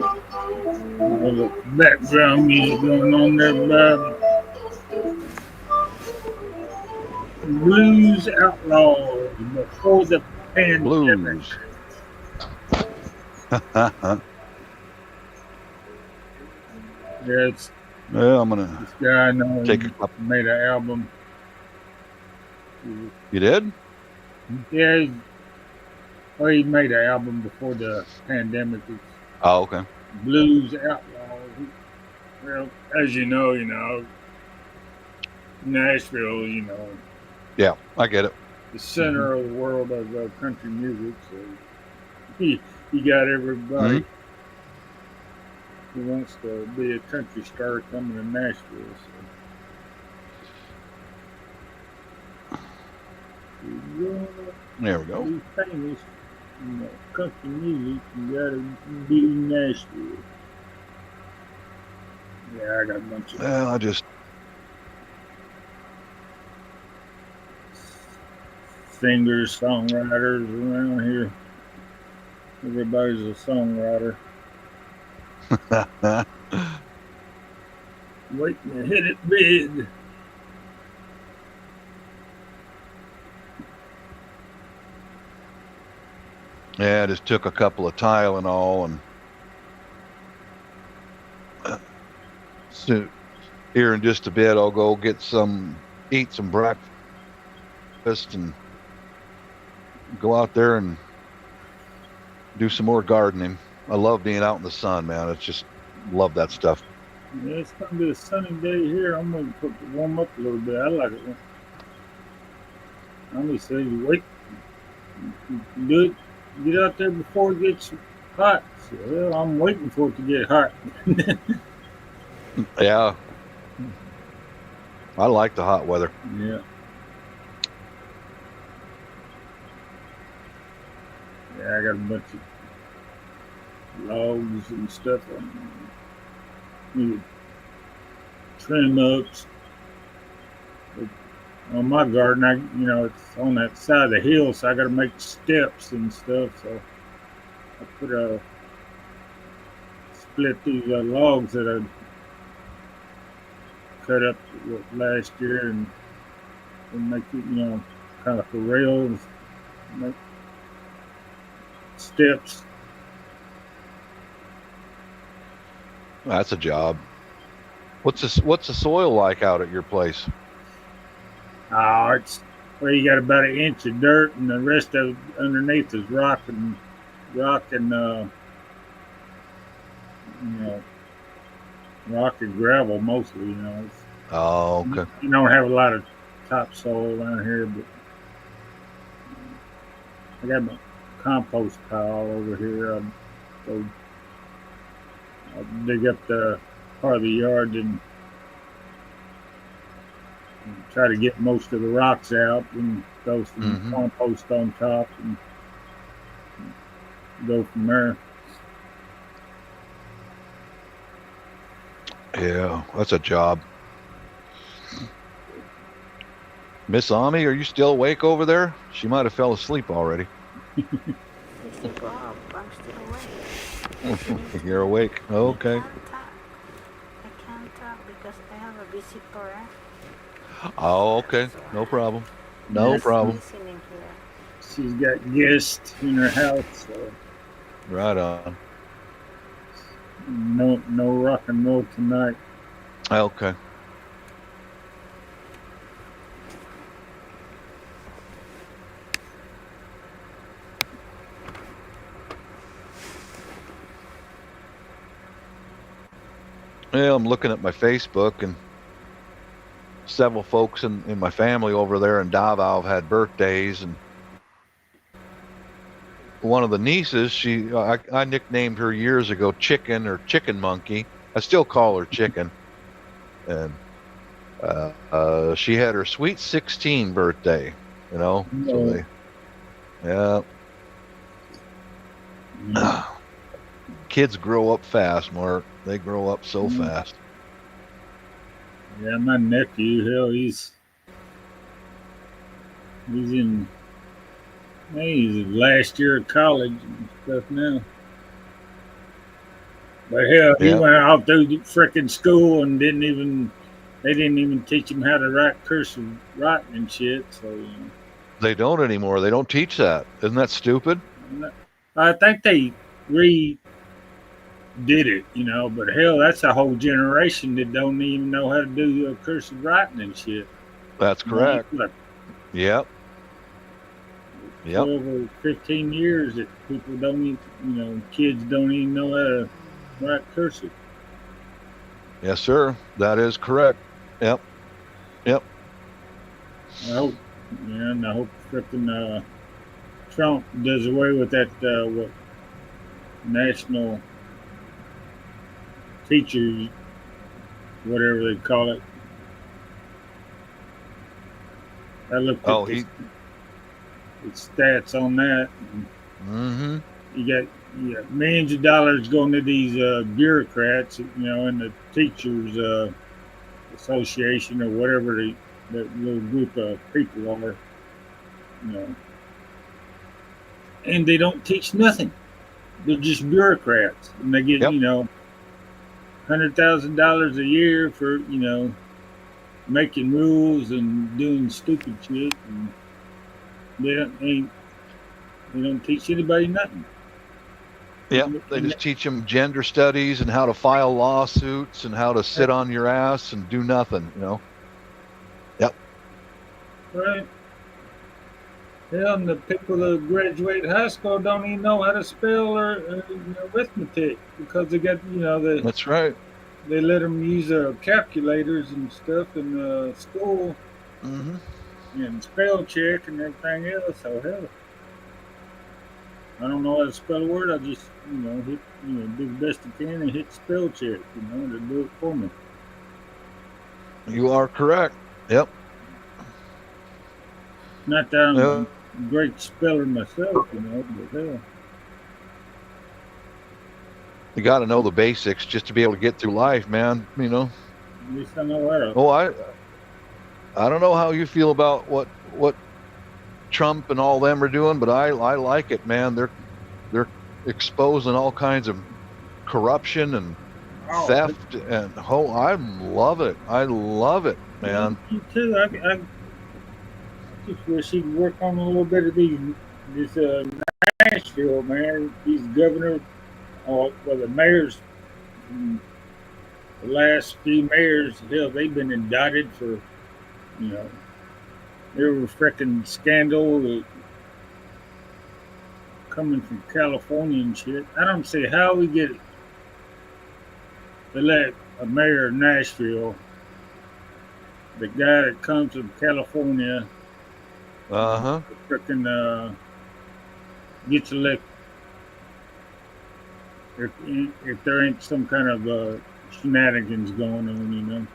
All the background music going on there, Bob. Blues Outlaws before the pandemic. Blues. Yeah, it's Well, I'm gonna this guy I know take a couple. made an album. You did? Yeah, he made an album before the pandemic. It's Oh, okay. Blues Outlaws. Well, as you know, Nashville, Yeah, I get it. the center of the world of country music. So he got everybody who wants to be a country star coming to Nashville. So you're There we go. gonna be famous, country music. You gotta be Nashville. Yeah, I got a bunch of Well, I just singers, songwriters around here. Everybody's a songwriter. Waiting to hit it big. yeah, I just took a couple of Tylenol and so here in just a bit I'll go eat some breakfast and go out there and do some more gardening. I love being out in the sun, man. It's just love that stuff. Yeah, it's gonna be a sunny day here. I'm gonna warm up a little bit. I like it. I'm gonna say, wait, do it, get out there before it gets hot. So, well, I'm waiting for it to get hot. Yeah, I like the hot weather. Yeah. Yeah, I got a bunch of logs and stuff on trim ups. On my garden, it's on that side of the hill, so I got to make steps and stuff. So I split these logs that I cut up last year and make it, kind of for rails, make steps. That's a job. What's the soil like out at your place? Oh, it's well, you got about an inch of dirt, and the rest of underneath is rock and you know, rock and gravel mostly. Oh, okay. You don't have a lot of topsoil down here, but I got my compost pile over here. Go I'll dig up the part of the yard and try to get most of the rocks out and throw some Mm-hmm. compost on top and go from there. Yeah, that's a job. Miss Ami, are you still awake over there? She might have fell asleep already. Mr. Bob, I'm still awake. If you need to You're know, awake. I Okay. can't talk. I can't talk because I have a visitor. Oh, okay. So No problem. I'm No Yeah, just problem. listening here. she's got guests in her house, so Right on. no rock and roll tonight. Okay. Yeah, I'm looking at my Facebook, and several folks in my family over there in Davao have had birthdays, and one of the nieces, I nicknamed her years ago Chicken or Chicken Monkey. I still call her Chicken, and she had her sweet 16 birthday. So No, yeah, yeah, kids grow up fast, Mark. They grow up so yeah, fast. yeah, my nephew, hell, he's in he's last year of college and stuff now. But hell, he Yeah, went all through the frickin' school and they didn't even teach him how to write cursive writing and shit. So they don't anymore. They don't teach that. Isn't that stupid? I think they redid it, but hell, that's a whole generation that don't even know how to do cursive writing and shit. That's It's correct. like Yep. Yep. 12 or 15 years that people don't even, kids don't even know how to write cursive. Yes, sir. That is correct. Yep. Yep. I hope, and I hope frickin' Trump does away with that, what, national teachers, whatever they call it. I looked at Oh, the he. stats on that. And Mm-hmm. you got millions of dollars going to these bureaucrats, in the teachers association or whatever that little group of people are, you know, and they don't teach nothing. They're just bureaucrats, and they get Yep. $100,000 a year for making rules and doing stupid shit, and they don't ain't they don't teach anybody nothing. Yep. They And just teach them gender studies and how to file lawsuits and how to sit on your ass and do nothing. Yep. right, hell, and the people that graduate high school don't even know how to spell or arithmetic because they got That's right. they let them use calculators and stuff in school Mm-hmm. and spell check and everything else. So hell, I don't know how to spell a word. I just hit do the best I can and hit spell check. To do it for me. You are correct. Yep. Not that Uh, I'm a great speller myself, but hell, you got to know the basics just to be able to get through life, man. at least I know how. Oh, I don't know how you feel about what Trump and all them are doing, but I like it, man. They're exposing all kinds of corruption and Oh, theft, and I love it. I love it, yeah, man. me too. I just wish he could work on a little bit of this Nashville, man. These governors, or well, the mayors, mm, The last few mayors, hell, they've been indicted for, you know, there were freaking scandal coming from California and shit. I don't see how we get elect a mayor of Nashville, the guy that comes from California, Uh-huh. freaking gets elected if if there ain't some kind of shenanigans going on, you know.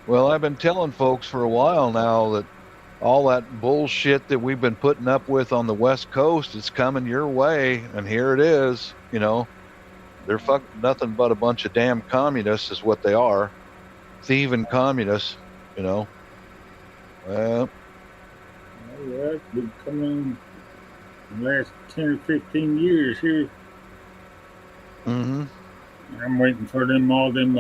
Well, I've been telling folks for a while now that all that bullshit that we've been putting up with on the West Coast is coming your way, and here it is. They're nothing but a bunch of damn communists, is what they are. Thieving communists. You know. Well, Oh, yeah, it's been coming the last 10 or 15 years here. mm-hmm. I'm waiting for them all them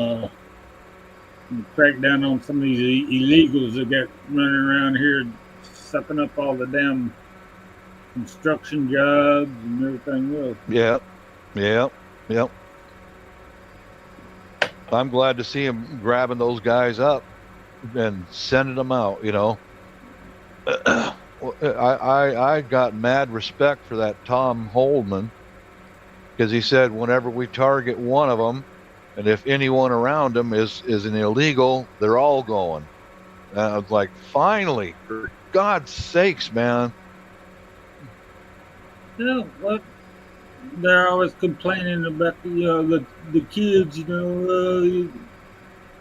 crack down on some of these illegals that got running around here sucking up all the damn construction jobs and everything else. Yep. Yep. Yep. I'm glad to see him grabbing those guys up and sending them out. I got mad respect for that Tom Holdman, because he said whenever we target one of them, and if anyone around them is an illegal, they're all going. And I was like, finally, for God's sakes, man. Yeah, well, they're always complaining about the kids.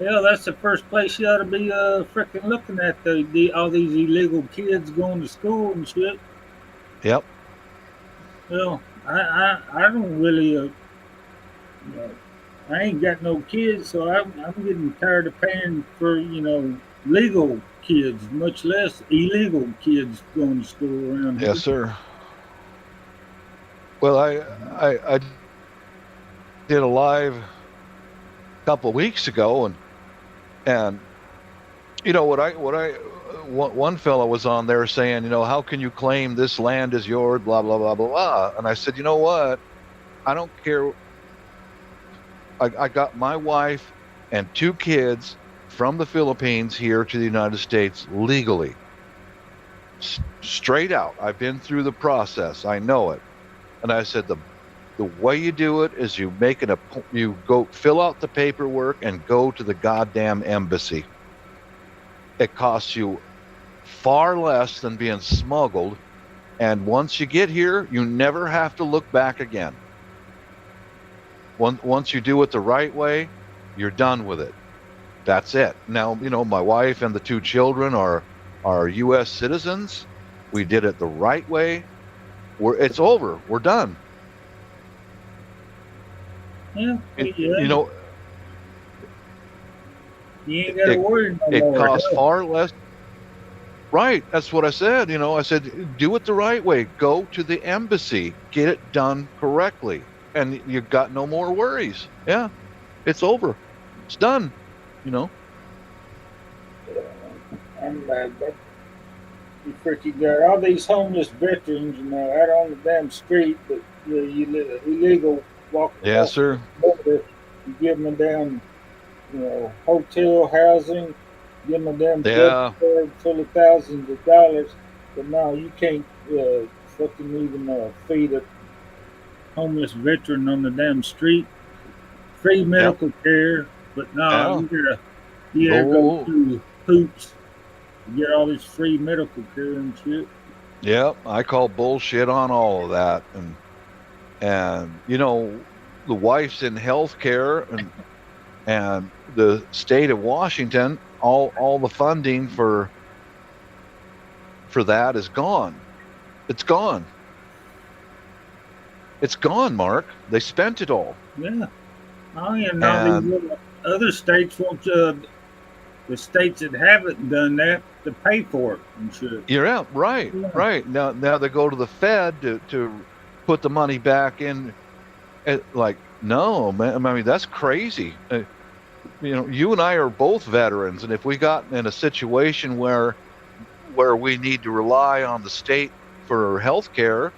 Yeah, that's the first place you ought to be freaking looking at the all these illegal kids going to school and shit. Yep. Well, I don't really uh, I ain't got no kids, so I'm getting tired of paying for legal kids, much less illegal kids going to school around Yes, here. sir. Well, I did a live a couple of weeks ago, and one fellow was on there saying, how can you claim this land is yours, blah blah blah blah blah. And I said, you know what? I don't care. I got my wife and two kids from the Philippines here to the United States legally, straight out. I've been through the process. I know it. And I said, the way you do it is you go fill out the paperwork and go to the goddamn embassy. It costs you far less than being smuggled, and once you get here, you never have to look back again. Once you do it the right way, you're done with it. That's it. Now, my wife and the two children are U.S. citizens. We did it the right way. It's over. We're done. Yeah, It, yeah. you know, You ain't got to it, worry no it more. costs Hell, far less. Right. That's what I said. I said, do it the right way. Go to the embassy. Get it done correctly. And you've got no more worries. Yeah. It's over. It's done. You know? I'm mad, but you freaking got all these homeless veterans, out on the damn street, but illegal walking Yes, across sir. the border. You give them a damn, hotel housing, give them a damn credit Yeah. card full of thousands of dollars, but now you can't fucking even feed a homeless veteran on the damn street. Free Yep. medical care, but no, Yeah. you gotta go Oh, through hoops to get all this free medical care and shit. yep. I call bullshit on all of that. And the wife's in healthcare, and the state of Washington, all the funding for that is gone. It's gone. It's gone, Mark. They spent it all. Yeah. Oh, yeah, and all these And little other states want the states that haven't done that to pay for it and shit. you're out. Right, Yeah. right. Now they go to the Fed to put the money back in. Like, no, man. I mean, that's crazy. You and I are both veterans, and if we got in a situation where we need to rely on the state for health care,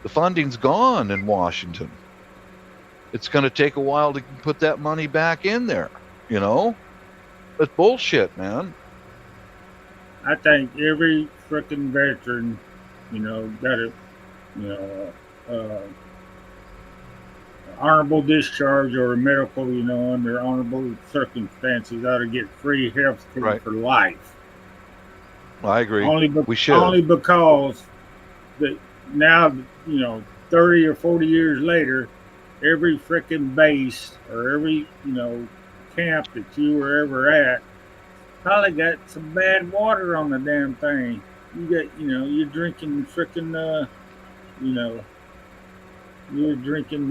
the funding's gone in Washington. it's going to take a while to put that money back in there. You know, it's bullshit, man. I think every freaking veteran, got a, you know, honorable discharge or a medical, under honorable circumstances, ought to get free health care Right. for life. I agree. We should. Only because that now, 30 or 40 years later, every freaking base or every, camp that you were ever at probably got some bad water on the damn thing. You got, you're drinking freaking, you know, you're drinking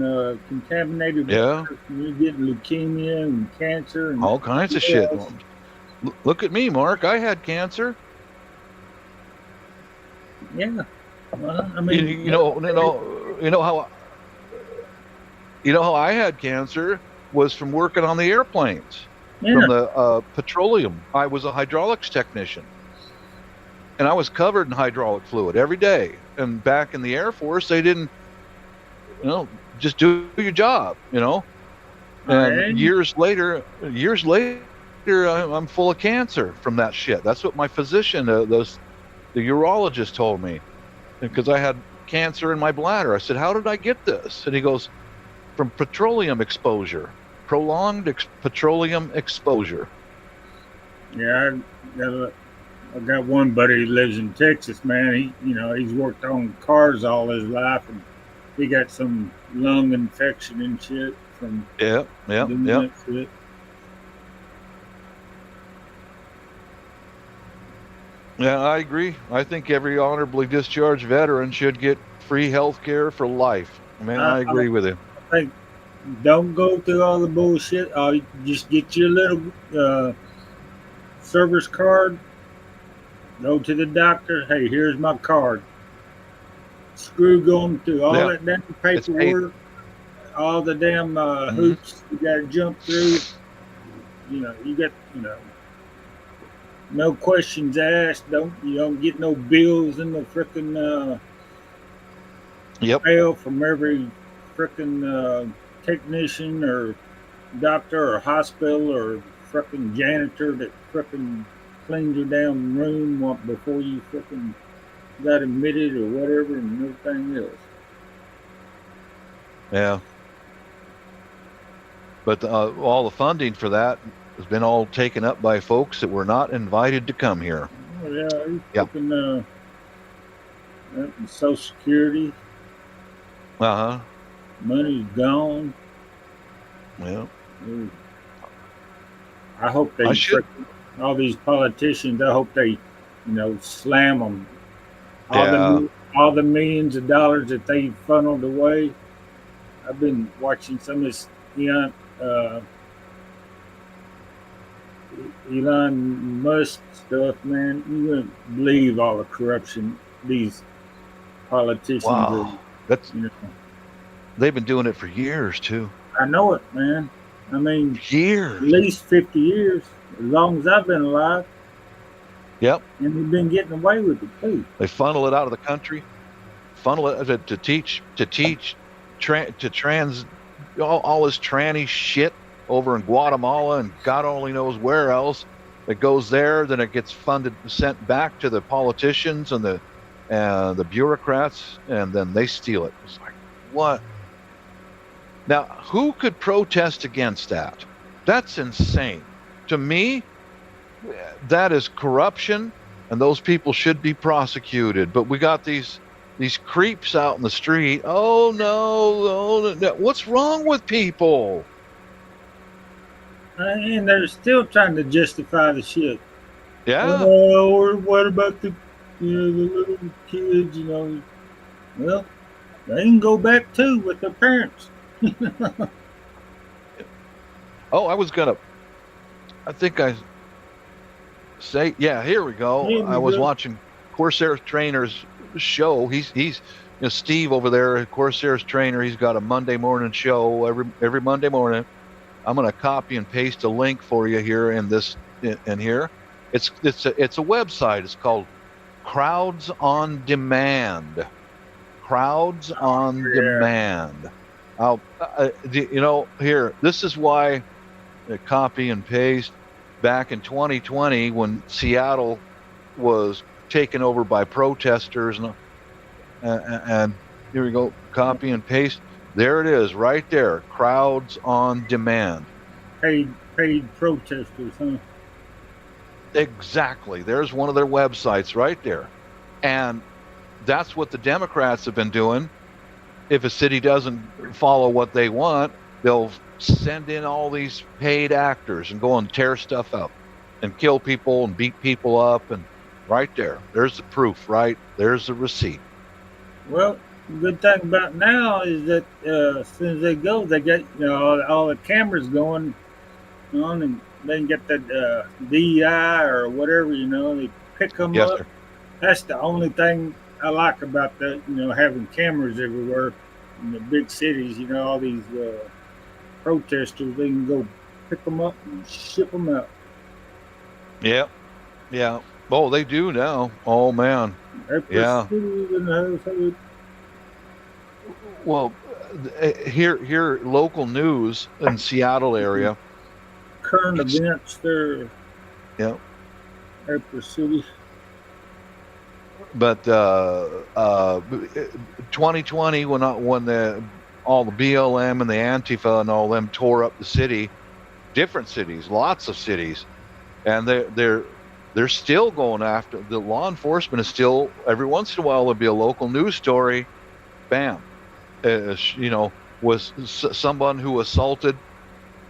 contaminated Yeah. water. And you're getting leukemia and cancer and All kinds of shit. else. Look at me, Mark. I had cancer. Yeah. Well, I You, mean, you know, you know, you know how I had cancer was from working on the airplanes, yeah. from the petroleum. I was a hydraulics technician, and I was covered in hydraulic fluid every day. And back in the Air Force, they didn't, just do your job, And And years later, I'm full of cancer from that shit. That's what my physician, the urologist, told me, because I had cancer in my bladder. I said, "How did I get this?" And he goes, "From petroleum exposure, prolonged petroleum exposure." yeah, I got one buddy who lives in Texas, man. He's worked on cars all his life, and he got some lung infection and shit from Yeah, yeah, doing yeah. that shit. Yeah, I agree. I think every honorably discharged veteran should get free health care for life. Man, I, I agree with you. think don't go through all the bullshit. Just get your little service card. Go to the doctor. Hey, here's my card. Screw going through all Yeah, that damn it's paid. paperwork, all the damn Mhm. hoops you got to jump through. You got no questions asked. You don't get no bills in the frickin' Yep. mail from every frickin' technician or doctor or hospital or frickin' janitor that frickin' cleaned your damn room before you frickin' got admitted or whatever and everything else. Yeah. But all the funding for that has been all taken up by folks that were not invited to come here. Oh yeah, he's Yeah. frickin' Social Security Uh huh. money's gone. Yeah. I hope they I should. all these politicians. I hope they, slam them. Yeah. All the millions of dollars that they funneled away. I've been watching some of this uh, Elon Musk stuff, man. You wouldn't believe all the corruption these politicians are. Wow. That's You know, they've been doing it for years too. I know it, man. I mean, at Years. least 50 years, as long as I've been alive, Yep. and we've been getting away with it too. They funnel it out of the country, funnel it to teach, to trans, all this tranny shit over in Guatemala and God only knows where else. It goes there, then it gets funded, sent back to the politicians and the bureaucrats, and then they steal it. It's like, what? Now, who could protest against that? That's insane. To me, that is corruption, and those people should be prosecuted. But we got these creeps out in the street. Oh no, oh, no. What's wrong with people? And they're still trying to justify the shit. Yeah, Oh, or what about the little kids? Well, they can go back too with their parents. oh, I think I say, yeah, here we go. Here I we was go. watching Corsair Trainer's show. He's Steve over there, Corsair's Trainer. He's got a Monday morning show every Monday morning. I'm going to copy and paste a link for you here in here. It's a website. It's called Crowds on Demand. Crowds on Yeah. Demand. Here, this is why copy and paste. Back in 2020, when Seattle was taken over by protesters, and here we go, copy and paste. There it is, right there. Crowds on demand. Paid protesters, huh? Exactly. There's one of their websites right there. And that's what the Democrats have been doing. If a city doesn't follow what they want, they'll send in all these paid actors and go and tear stuff up and kill people and beat people up. And right there's the proof, right? There's the receipt. Well, the good thing about now is that as soon as they go, they get all the cameras going on, and they can get that DEI or whatever. They pick them Yes, up. sir. That's the only thing I like about that. Having cameras everywhere in the big cities. All these protesters, they can go pick them up and ship them out. Yeah. Yeah. Oh, they do now. Oh, man. They're Yeah. pursued in the household. Well, here, local news in Seattle area. Current events, Yeah. they're pursued. But 2020, when all the BLM and the Antifa and all them tore up the city, different cities, lots of cities, and they're still going after the law enforcement. Is still every once in a while there'll be a local news story, bam, was someone who assaulted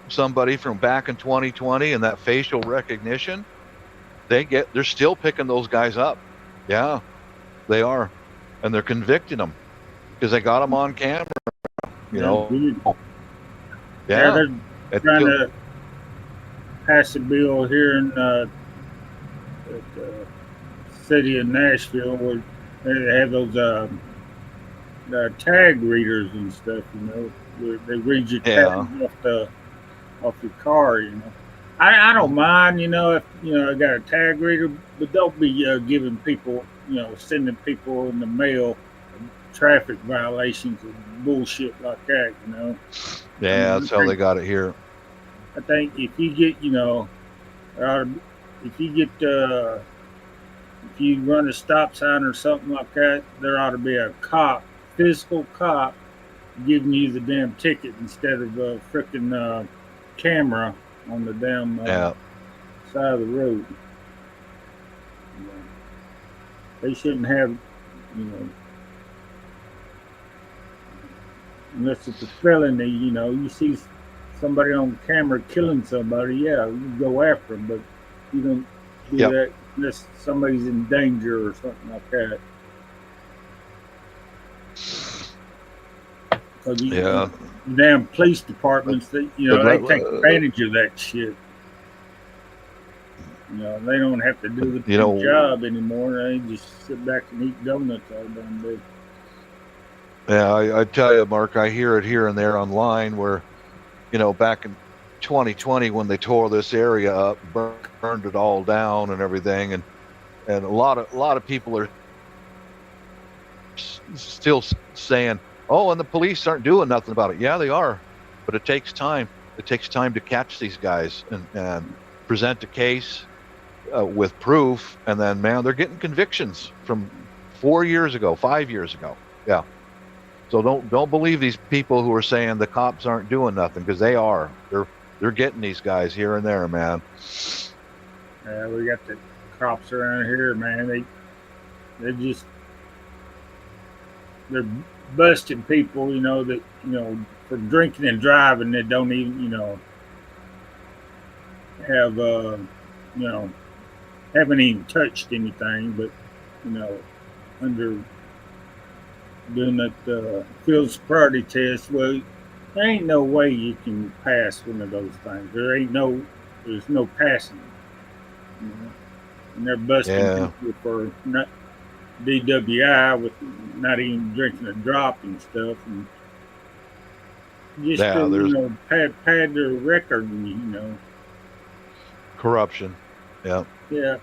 somebody from back in 2020, and that facial recognition, they're still picking those guys up. Yeah, they are, and they're convicting them because they got them on camera. Yeah, Yeah, they're trying to pass a bill here in the city of Nashville where they have those tag readers and stuff. Where they read your tag off your car. I don't mind. If I got a tag reader, but don't be giving people, sending people in the mail traffic violations and bullshit like that. Yeah, that's how they got it here. I think if you get, if you get, if you run a stop sign or something like that, there ought to be a physical cop, giving you the damn ticket instead of a freaking camera on the damn side of the road. They shouldn't have, unless it's a felony. You see somebody on camera killing somebody, yeah, you go after them, but you don't do that unless somebody's in danger or something like that. Because the damn police departments, they take advantage of that shit. They don't have to do the job anymore. They just sit back and eat donuts all damn day. Yeah, I tell you, Mark, I hear it here and there online where, back in 2020 when they tore this area up, burned it all down and everything, and a lot of people are still saying, "Oh, and the police aren't doing nothing about it." Yeah, they are, but it takes time. It takes time to catch these guys and present a case with proof, and then, man, they're getting convictions from 4 years ago, 5 years ago. Yeah. So don't believe these people who are saying the cops aren't doing nothing, because they are. They're getting these guys here and there, man. Yeah, we got the cops around here, man. They're busting people, that for drinking and driving that don't even have haven't even touched anything, but under doing that field sobriety test. Well, there ain't no way you can pass one of those things. There's no passing. And they're busting people for not DWI with not even drinking a drop and stuff, and just to pad their record, and corruption. Yeah. Yeah.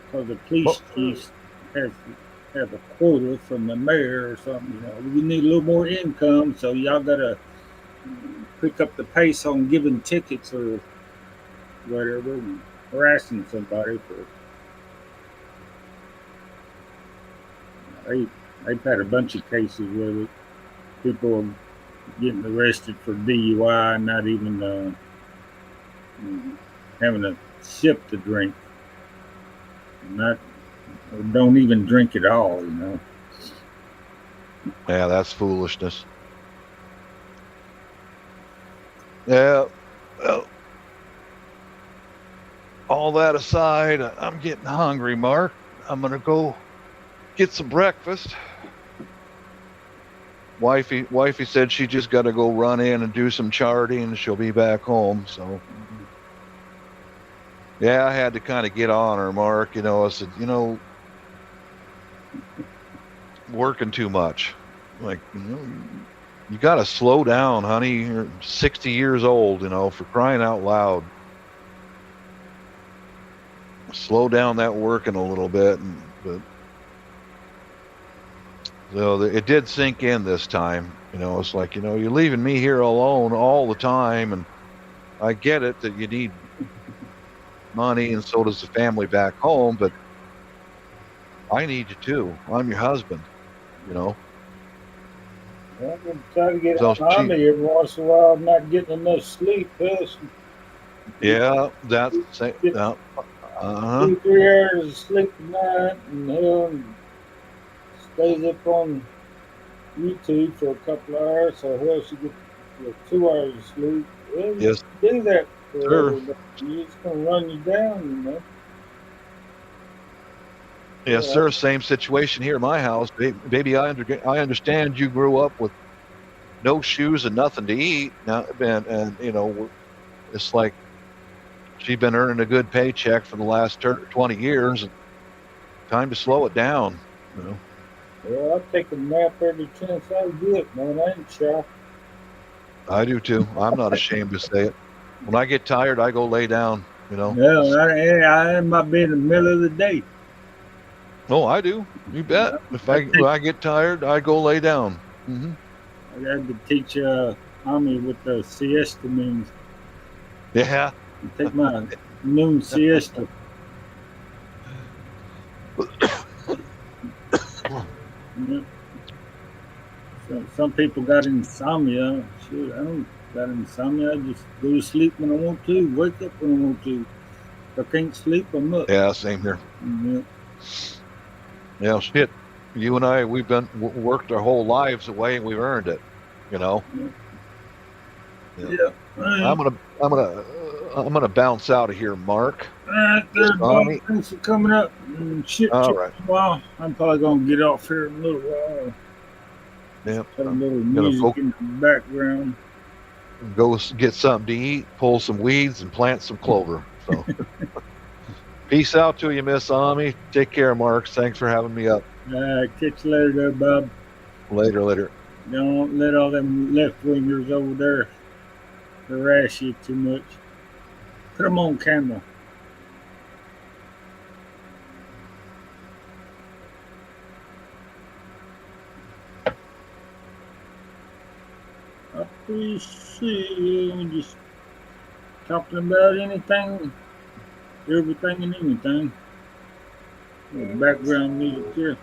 Because the police chief has have a quota from the mayor or something. You know, we need a little more income, so y'all gotta pick up the pace on giving tickets or whatever, and harassing somebody for. They they've had a bunch of cases with it. People are getting arrested for DUI, not even having a sip to drink, not or don't even drink at all. You know. Yeah, that's foolishness. Yeah. Well, all that aside, I'm getting hungry, Mark. I'm gonna go get some breakfast. Wifey said she just got to go run in and do some charting, and she'll be back home. So yeah, I had to kind of get on her, Mark. I said, working too much. Like, you got to slow down, honey. You're 60 years old, for crying out loud. Slow down that working a little bit. But so it did sink in this time. It's like, you're leaving me here alone all the time. And I get it that you need money, and so does the family back home, but I need you too. I'm your husband, you know. I'm gonna try to get So on she, me every once in a while. I'm not getting enough sleep. Plus, yeah, that's get uh-huh. 2 3 hours of sleep a night, and stays up on YouTube for a couple of hours. So hell, she gets 2 hours of sleep. Well, you Yes, can do that sir. forever, but it's gonna run you down. You know. Yes, Yeah, sir. Same situation here in my house. Baby, I understand you grew up with no shoes and nothing to eat. Now, and it's like she's been earning a good paycheck for the last 20 years. And time to slow it down, you know. well, I take a nap every chance I get, man. I ain't shy. I do too. I'm not ashamed to say it. When I get tired, I go lay down, you know. No, I might be in the middle of the day. Oh, I do. You bet. I When take I get tired, I go lay down. I had to teach Tommy what the siesta means. Yeah. I take my noon siesta. You know? Some people got insomnia. Shit, I don't got insomnia. I just go to sleep when I want to, wake up when I want to. If I can't sleep, I'm up. Yeah, same here. Yeah, Yeah, shit. You and I, we've been worked our whole lives away, and we've earned it. You know. yeah. Yeah. Yeah. All right. I'm gonna bounce out of here, Mark. All right, there, Bob. Tommy. Thanks for coming up. Shit, All chat right. a while. I'm probably gonna get off here in a little while. Yep. Have a I'm little gonna music in the background. go get something to eat, pull some weeds, and plant some clover. So, peace out to you, Miss Ami. Take care, Mark. Thanks for having me up. Catch you later, there, Bob. Later, later. Don't let all them left wingers over there harass you too much. Put them on camera. I appreciate you just talking about anything, everything, and anything. Background music here.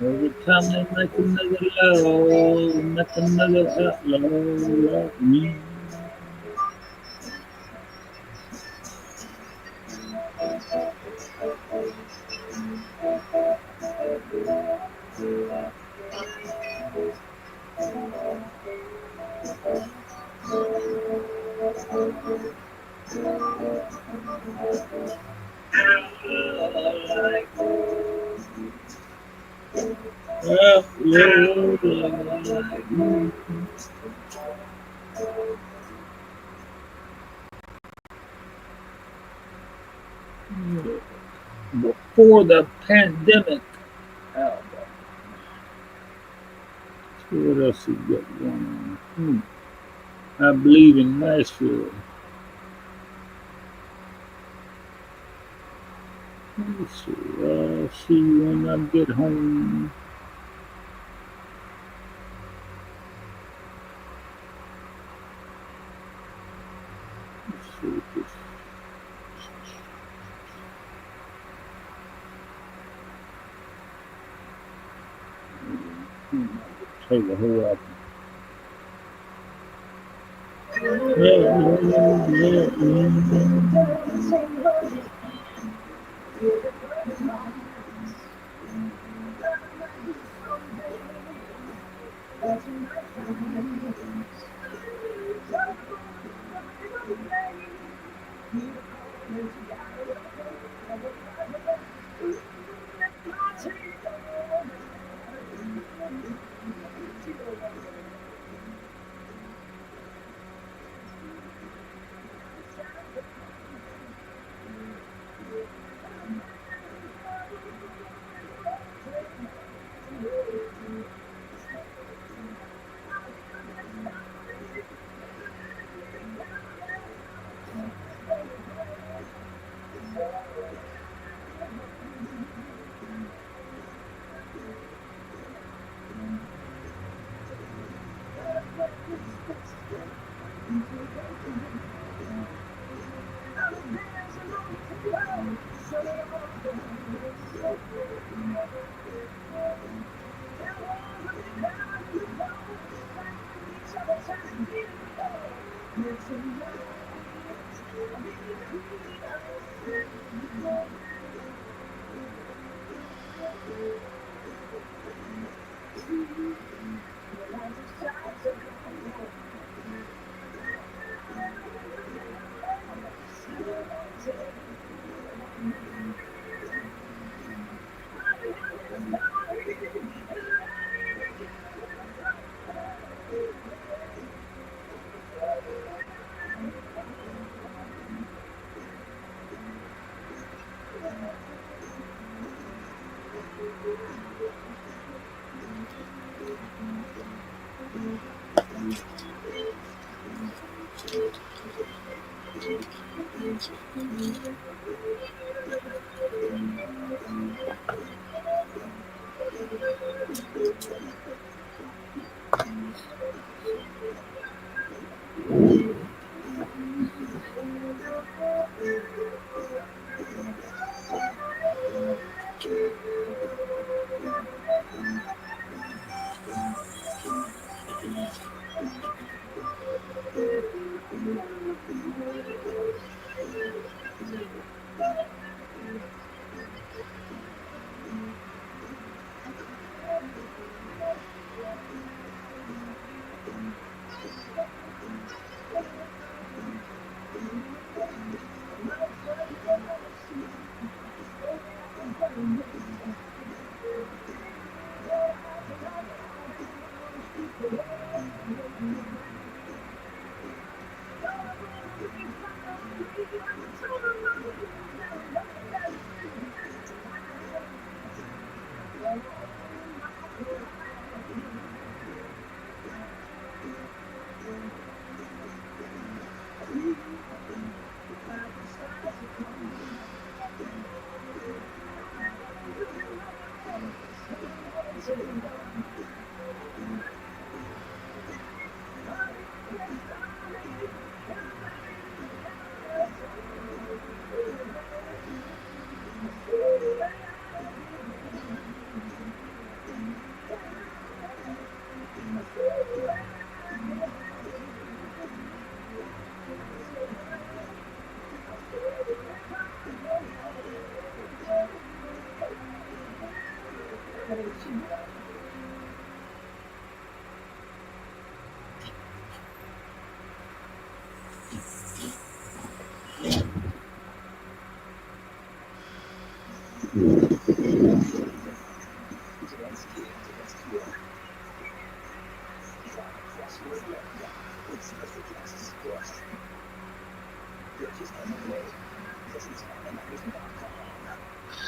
Every time they make another law, make another outlaw like me. Yeah, yeah, yeah. Before the pandemic album. See what else he got going on. I believe in Nashville. Let me see. I'll see you when I get home. Let's see what this. Play the whole album.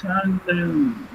Sundown.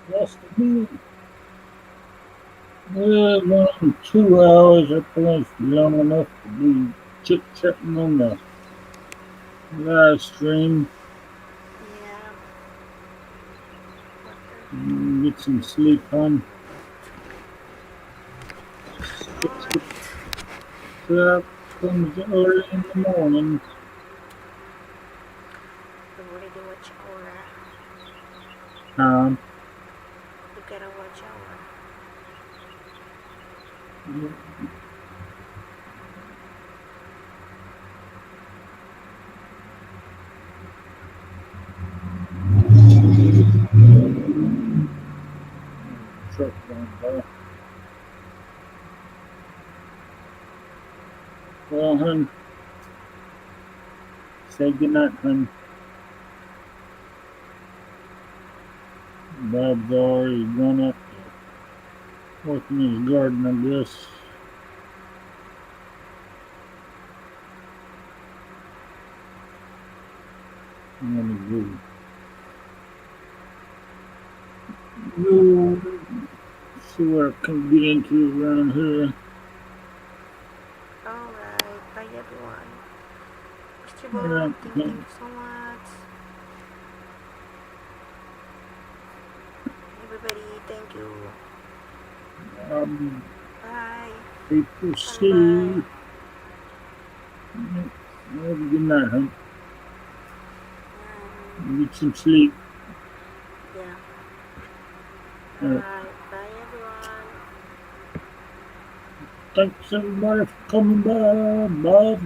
That's the deal. Well, around 2 hours, I think it's long enough to be chit chatting on the live stream. Yeah. What are Get some sleep, hon. you? Chit Alright. chat comes early in the morning. You already watch Aura. Um, You gotta watch Aura. truck going by. Well, hun, say goodnight, hun. Bob's already gone up to work in his garden, I guess. I'm gonna go see what I can get into around here. Alright. Bye everyone. Mr. Bob, Alright, thank you so much. Everybody, thank you. um, Bye. people Bye bye. see. Have a good night, hun. Get some sleep. Yeah. Alright. Alright. Bye everyone. Thanks everybody for coming by. Bob,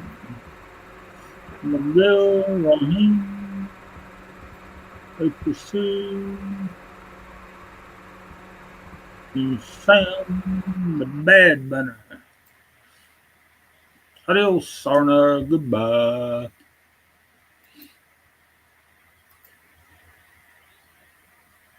Miguel, Raheem, people see. You found the bad bunny. Adios, Sarna. Goodbye.